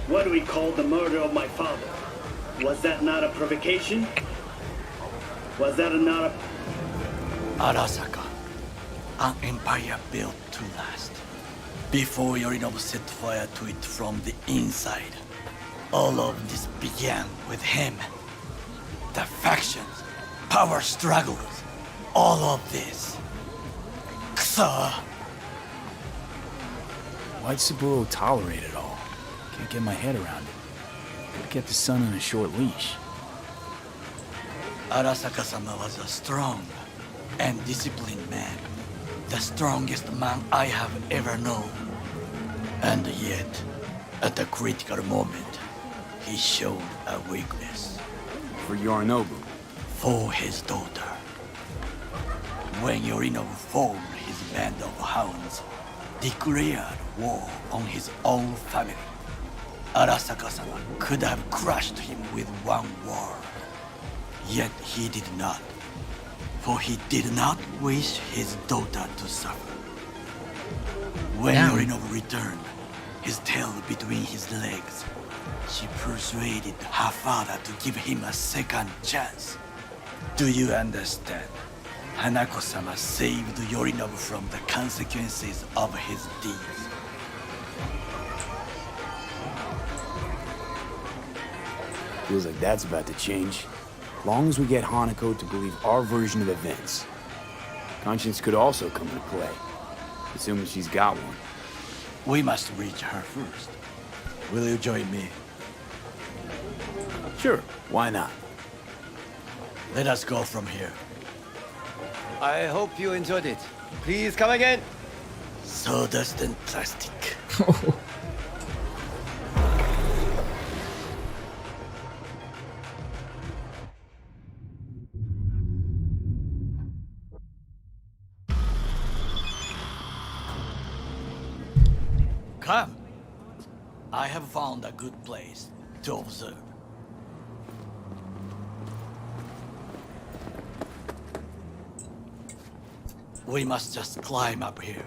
what do we call the murder of my father? Was that not a provocation? Was that not a... Arasaka, an empire built to last. Before Yorinobu set fire to it from the inside, all of this began with him. The factions, power struggles, all of this. Kusa! Why'd Saburo tolerate it all? Can't get my head around it. Could've kept his son on a short leash. Arasaka-sama was a strong and disciplined man. The strongest man I have ever known. And yet, at a critical moment, he showed a weakness. For Yorinobu? For his daughter. When Yorinobu formed his band of hounds, declared war on his own family, Arasaka-sama could have crushed him with one word. Yet he did not. For he did not wish his daughter to suffer. When Yorinobu returned, his tail between his legs, she persuaded her father to give him a second chance. Do you understand? Hanako-sama saved Yorinobu from the consequences of his deeds. Feels like that's about to change. Long as we get Hanako to believe our version of events. Conscience could also come into play, assuming she's got one. We must reach her first. Will you join me? Sure, why not? Let us go from here. I hope you enjoyed it. Please come again. Sawdust and plastic. Come. I have found a good place to observe. We must just climb up here.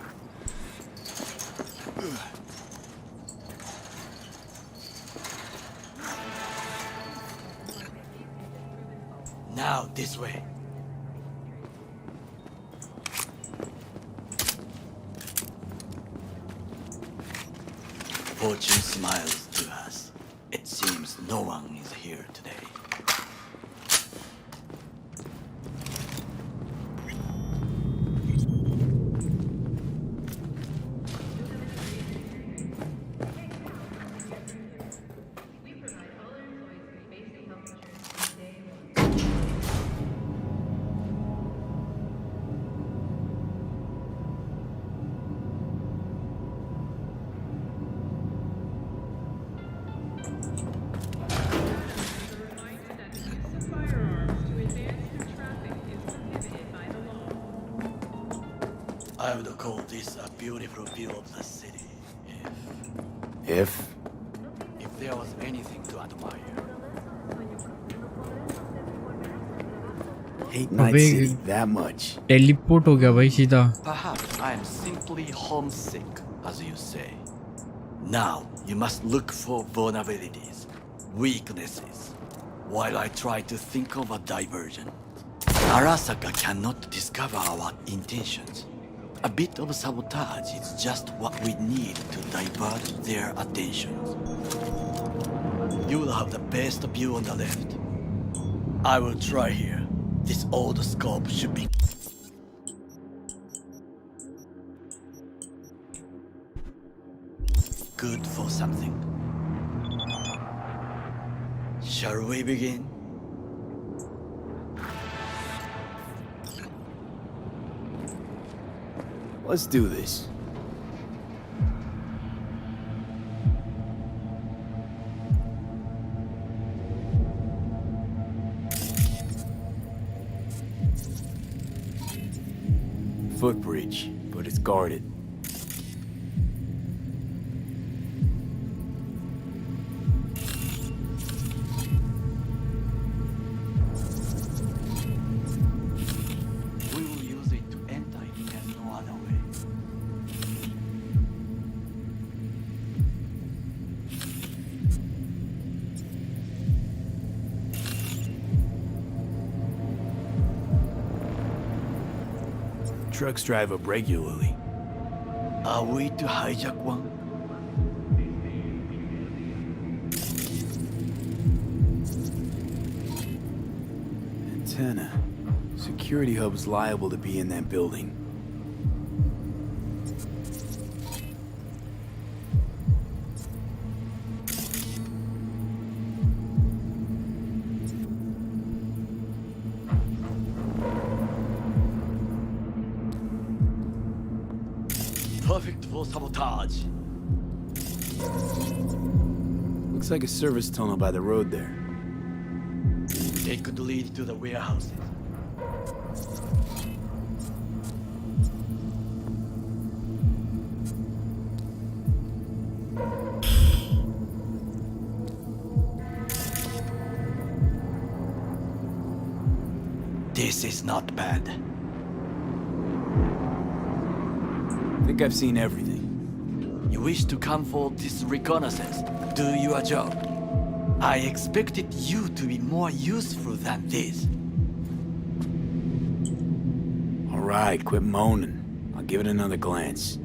Now this way. Fortune smiles to us. It seems no one is here today. I would call this a beautiful view of the city, If? if there was anything to admire. Hate Night City that much. Teleport हो गया भाई सीधा. Perhaps I am simply homesick, as you say. Now, you must look for vulnerabilities, weaknesses, while I try to think of a diversion. Arasaka cannot discover our intentions. A bit of sabotage is just what we need to divert their attentions. You will have the best view on the left. I will try here. This old scope should be good for something. Shall we begin? Let's do this. Footbridge, but it's guarded. We will use it to enter it and no other way. Trucks drive up regularly. Are we to hijack one? Antenna. Security hub's liable to be in that building. Perfect for sabotage. Looks like a service tunnel by the road there. They could lead to the warehouses. This is not bad. I think I've seen everything. You wish to come for this reconnaissance? Do your job. I expected you to be more useful than this. All right, quit moaning. I'll give it another glance.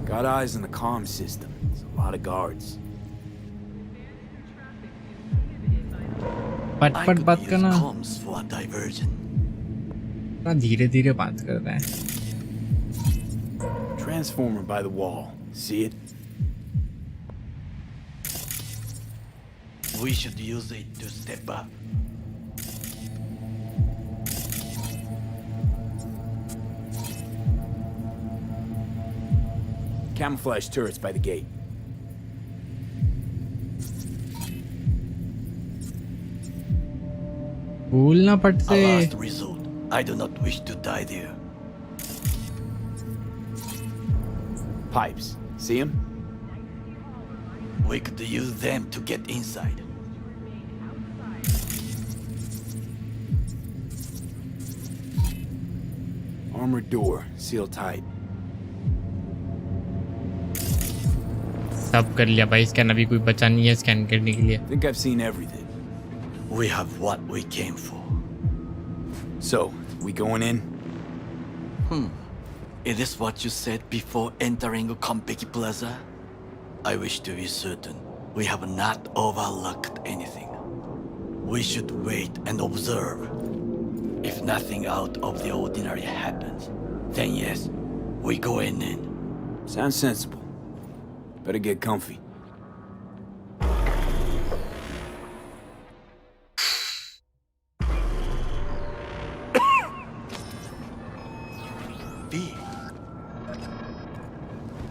Got eyes on the comm system. There's a lot of guards. पट पट बात करना comms for a diversion. ना धीरे धीरे बात करता है. Transformer by the wall. See it? We should use it to step up. Camouflage turrets by the gate. भूल ना पट से. A last resort. I do not wish to die there. Pipes. See them? We could use them to get inside. Armored door. Sealed tight. सब कर लिया भाई. Scan अभी कोई बचा नहीं है स्कैन करने के लिए. Think I've seen everything. We have what we came for. So, we going in? Is this what you said before entering Konpeki Plaza? I wish to be certain we have not overlooked anything. We should wait and observe. If nothing out of the ordinary happens, then yes, we go in. Sounds sensible. Better get comfy.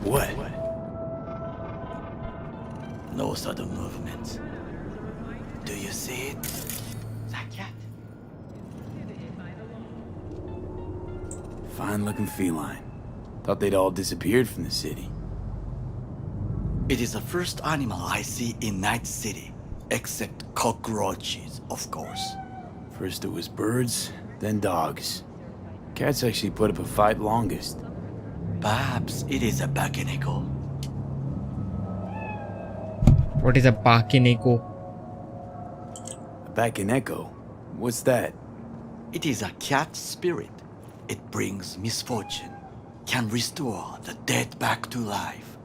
What? No sudden movements. Do you see it? That cat. Fine looking feline. Thought they'd all disappeared from the city. It is the first animal I see in Night City, except cockroaches, of course. First it was birds, then dogs. Cats actually put up a fight longest. Perhaps it is a bakeneko. What is a bakeneko? A bakeneko? What's that? It is a cat spirit. It brings misfortune, can restore the dead back to life.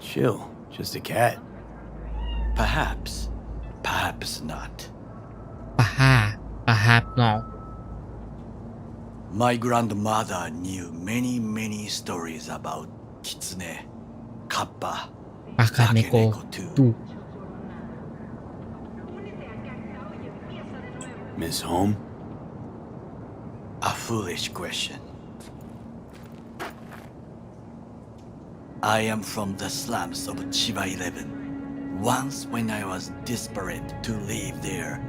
Chill, just a cat. Perhaps, perhaps not. Perhaps not. My grandmother knew many stories about kitsune, kappa, bakeneko too. Miss Home? A foolish question. I am from the slums of Chiba 11. Once when I was desperate to live there,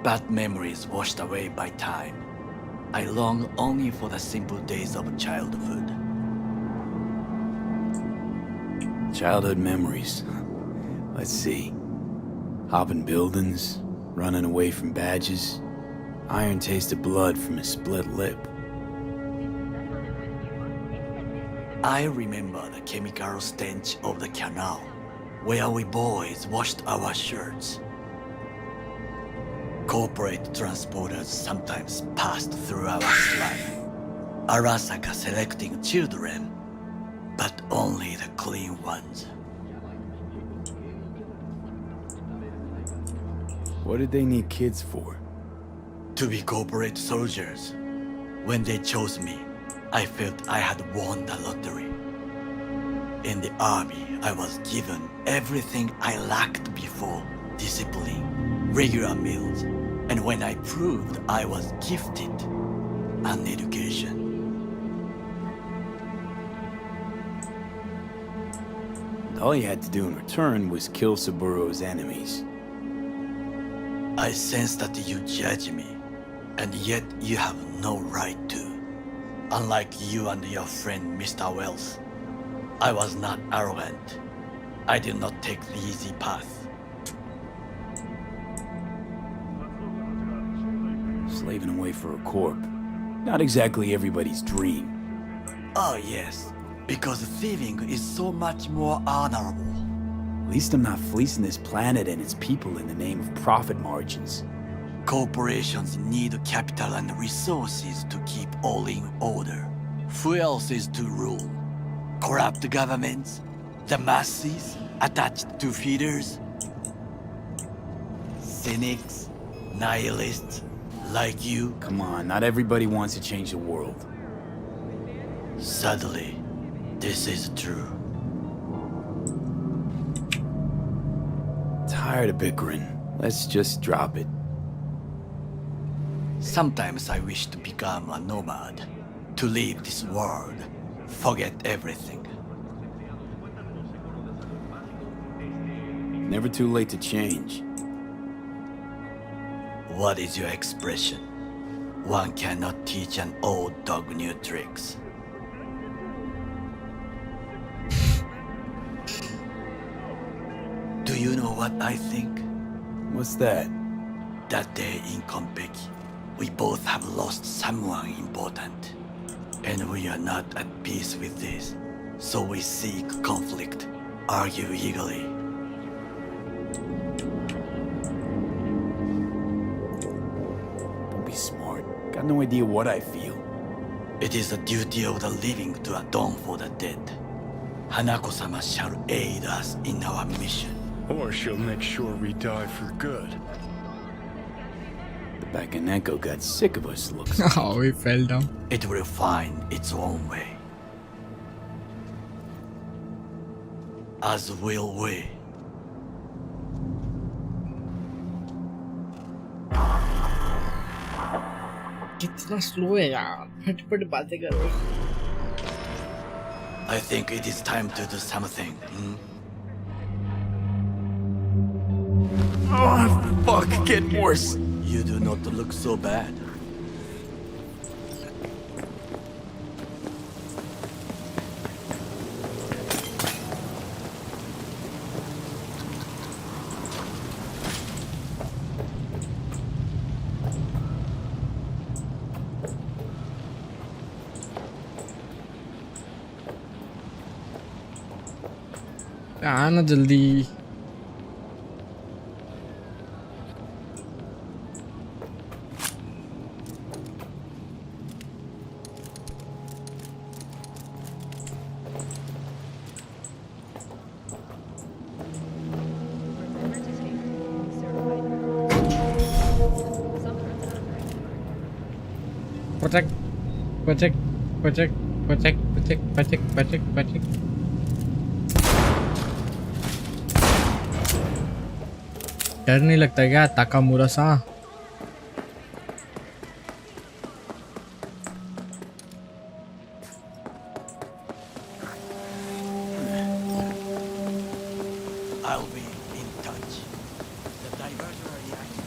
bad memories washed away by time. I long only for the simple days of childhood. Childhood memories. Let's see. Hopping buildings, running away from badges, iron taste of blood from a split lip. I remember the chemical stench of the canal. where we boys washed our shirts. Corporate transporters sometimes passed through our slide. Arasaka selecting children, but only the clean ones. What did they need kids for? To be corporate soldiers. When they chose me, I felt I had won the lottery. In the army, I was given everything I lacked before: discipline, regular meals, and when I proved I was gifted, an education. All you had to do in return was kill Saburo's enemies. I sense that you judge me, and yet you have no right to. Unlike you and your friend Mr. Wells, I was not arrogant. I did not take the easy path. Slaving away for a corp. Not exactly everybody's dream. Oh yes, because thieving is so much more honorable. At least I'm not fleecing this planet and its people in the name of profit margins. Corporations need capital and resources to keep all in order. Who else is to rule? Corrupt governments? The masses attached to feeders? Cynics? Nihilists? Like you? Come on, not everybody wants to change the world. Sadly, this is true. Tired of bickering. Let's just drop it. Sometimes I wish to become a nomad, to leave this world, forget everything. Never too late to change. What is your expression? One cannot teach an old dog new tricks. Do you know what I think? What's that? That day in Konpeki, we both have lost someone important. And we are not at peace with this. So we seek conflict, argue eagerly. Don't be smart. Got no idea what I feel. It is the duty of the living to atone for the dead. Hanako-sama shall aid us in our mission. Or she'll make sure we die for good. The Bakaneko got sick of us, looks Oh, he fell down. It will find its own way. As will we. कितना slow है यार, फटफट बातें करो. I think it is time to do something. Oh, fuck, get worse. You do not look so bad. आना जल्दी. Protect. डर नहीं लगता क्या ताकामुरा सा? I'll be in touch. The diverter reacted.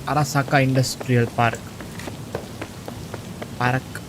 Arasaka Industrial Park. Park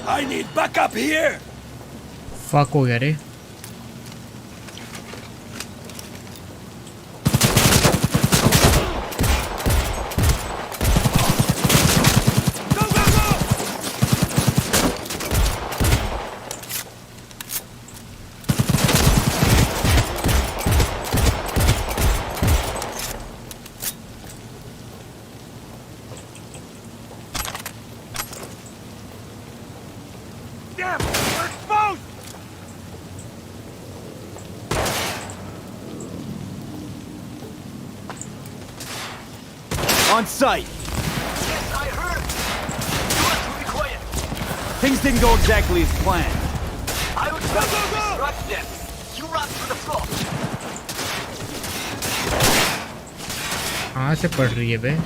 I need backup here. Fuck हो गया रे On site. Yes, I heard. You have to be quiet. Things didn't go exactly as planned. I will try to distract them. You run to the floor. कहाँ से पड़ रही है बे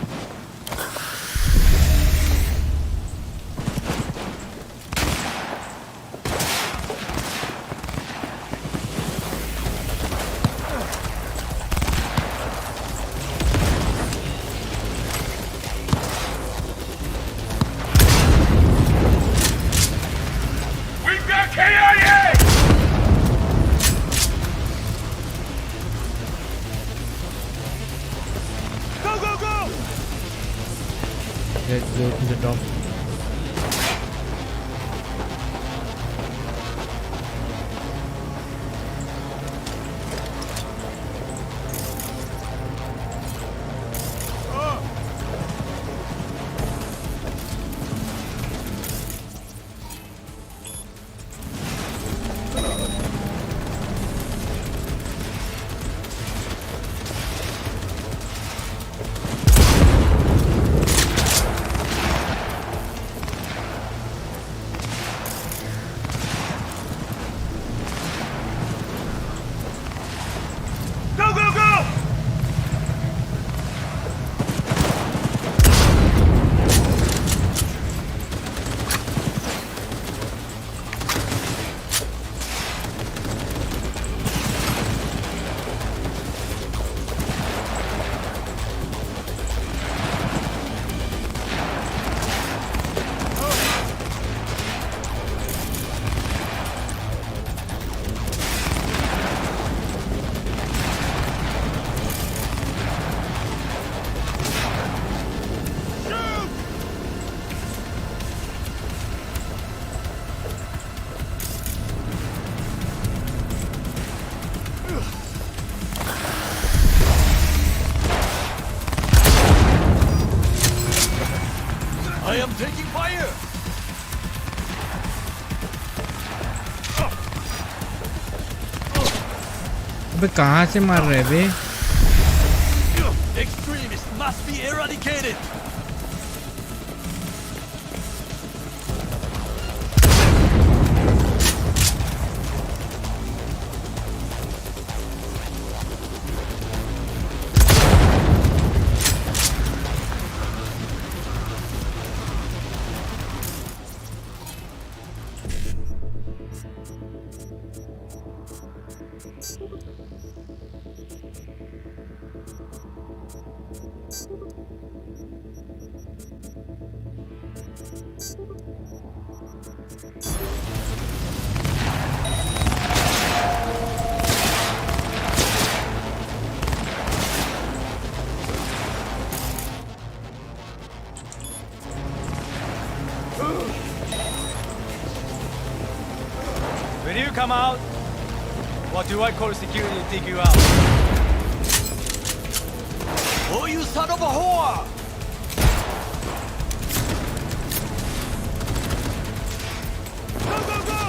Let's go to the top. I am taking fire. अबे कहाँ से मार रहे बे Extremists must be eradicated. come out? Or do I call security to dig you out? Oh, you son of a whore! Go, go, go!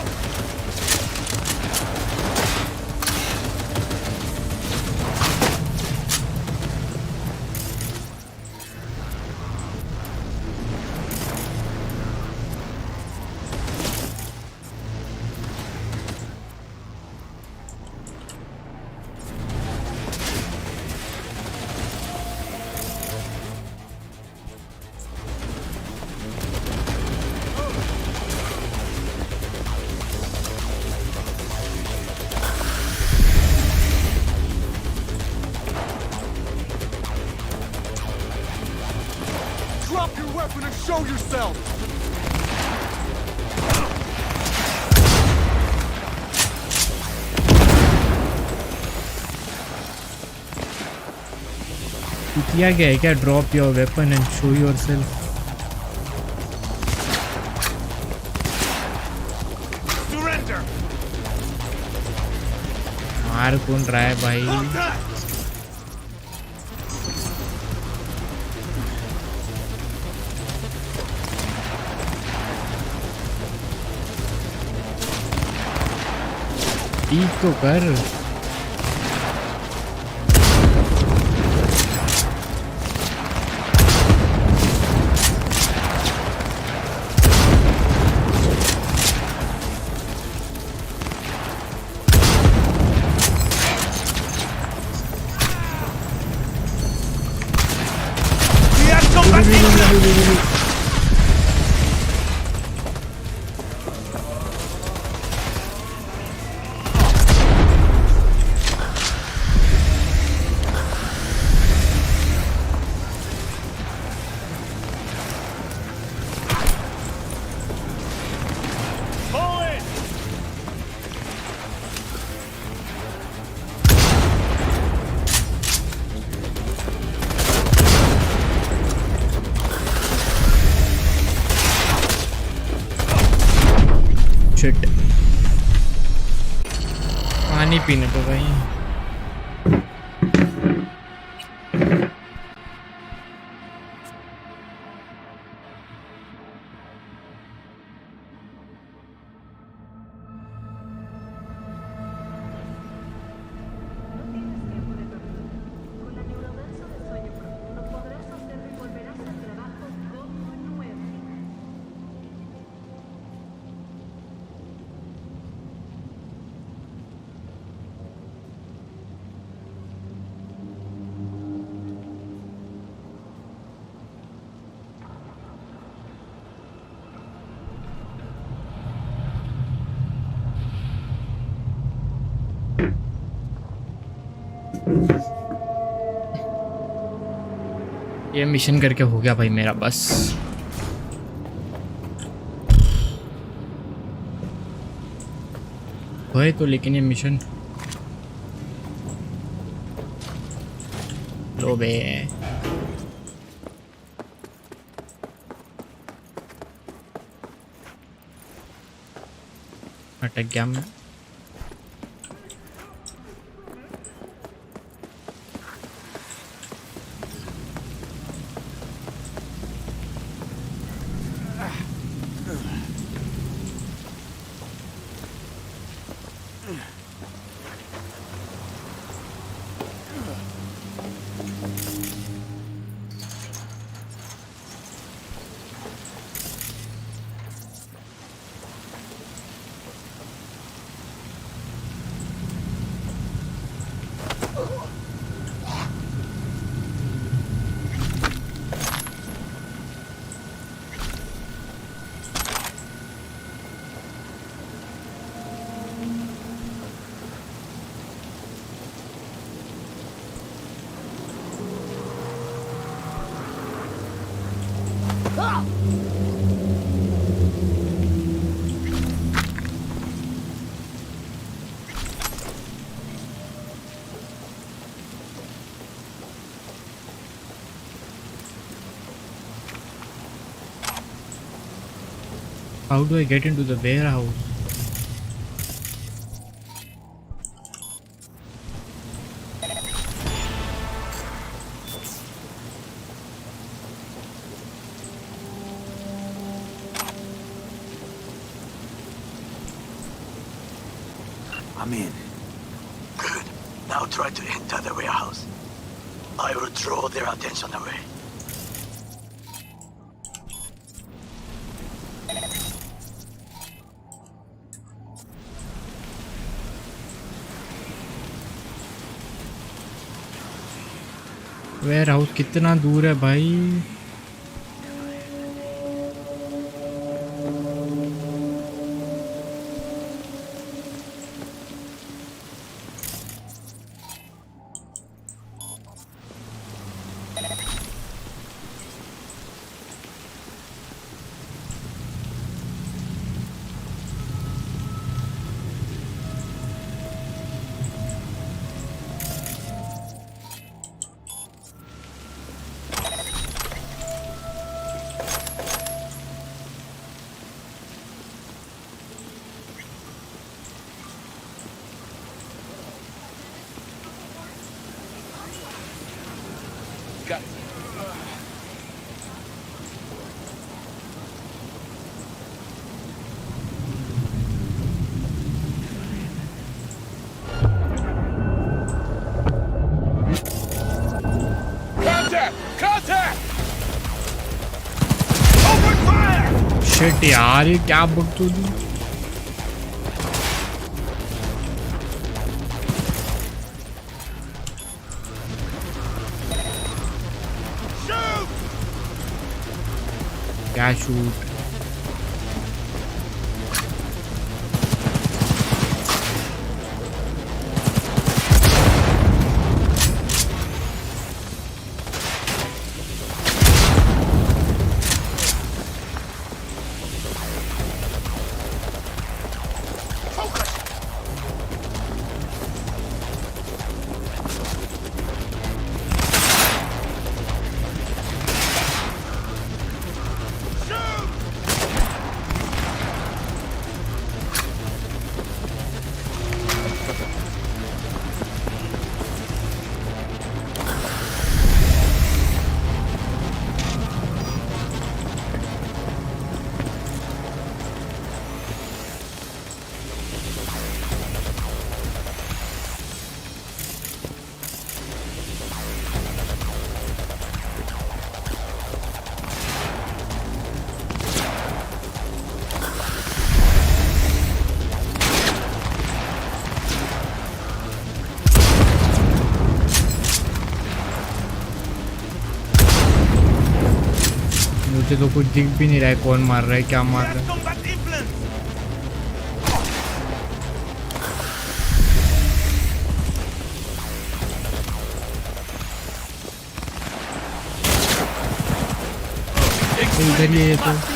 Drop your weapon and show yourself! किया गया है क्या? Drop your weapon and show yourself. Surrender! मार कौन रहा है भाई? ठीक तो कर. पानी पीने को भाई. ये मिशन करके हो गया भाई मेरा बस. होए तो लेकिन ये मिशन लो बे. अटक गया मैं. How do I get into the warehouse? I'm in. Good. Now try to enter the warehouse. I will draw their attention away. Warehouse कितना दूर है भाई? शिट यार, ये क्या बकचोदी। क्या शूट? मुझे तो कुछ दिख भी नहीं रहा है कौन मार रहा है, क्या मार रहा है। इधर ही है तो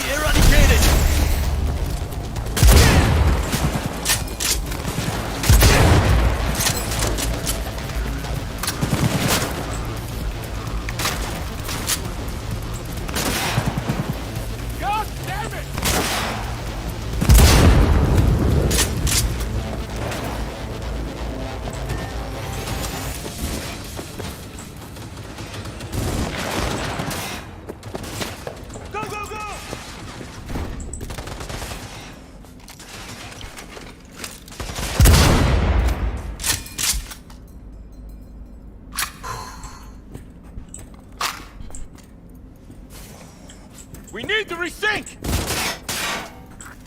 We need to resync!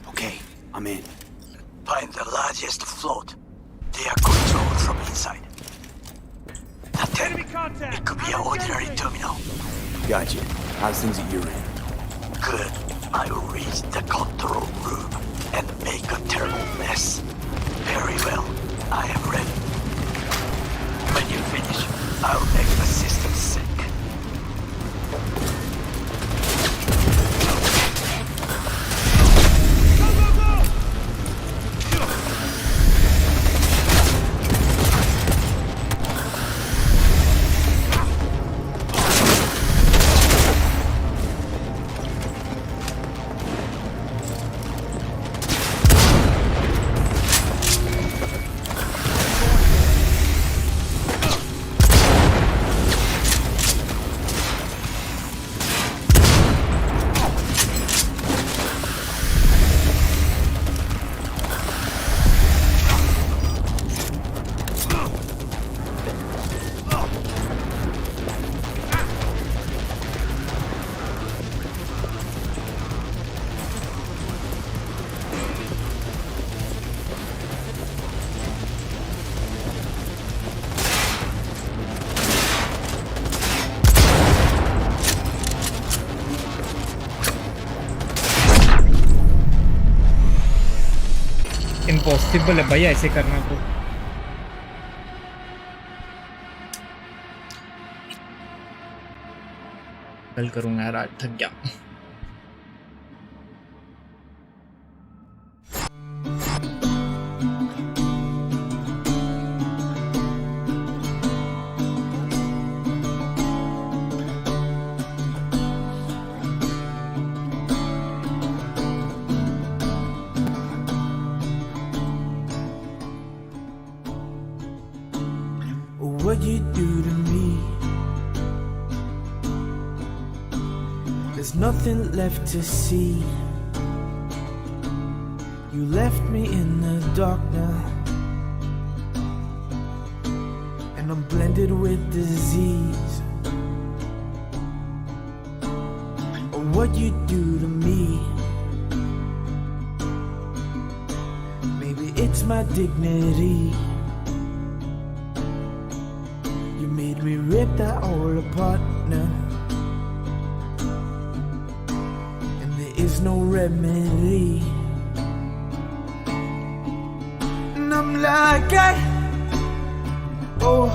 Okay, I'm in. Find the largest float. They are controlled from inside. It could be an ordinary terminal. Gotcha. How's things at your end? Good. I will reach the control room and make a terrible mess. Very well. I am ready. When you finish, I'll make the system sync. Impossible है भाई ऐसे करना तो। कल करूंगा यार, आज थक गया। What you do to me? There's nothing left to see. You left me in the dark now, and I'm blended with disease. What you do to me? Maybe it's my dignity. We rip that all apart now, and there is no remedy. And I'm like, oh,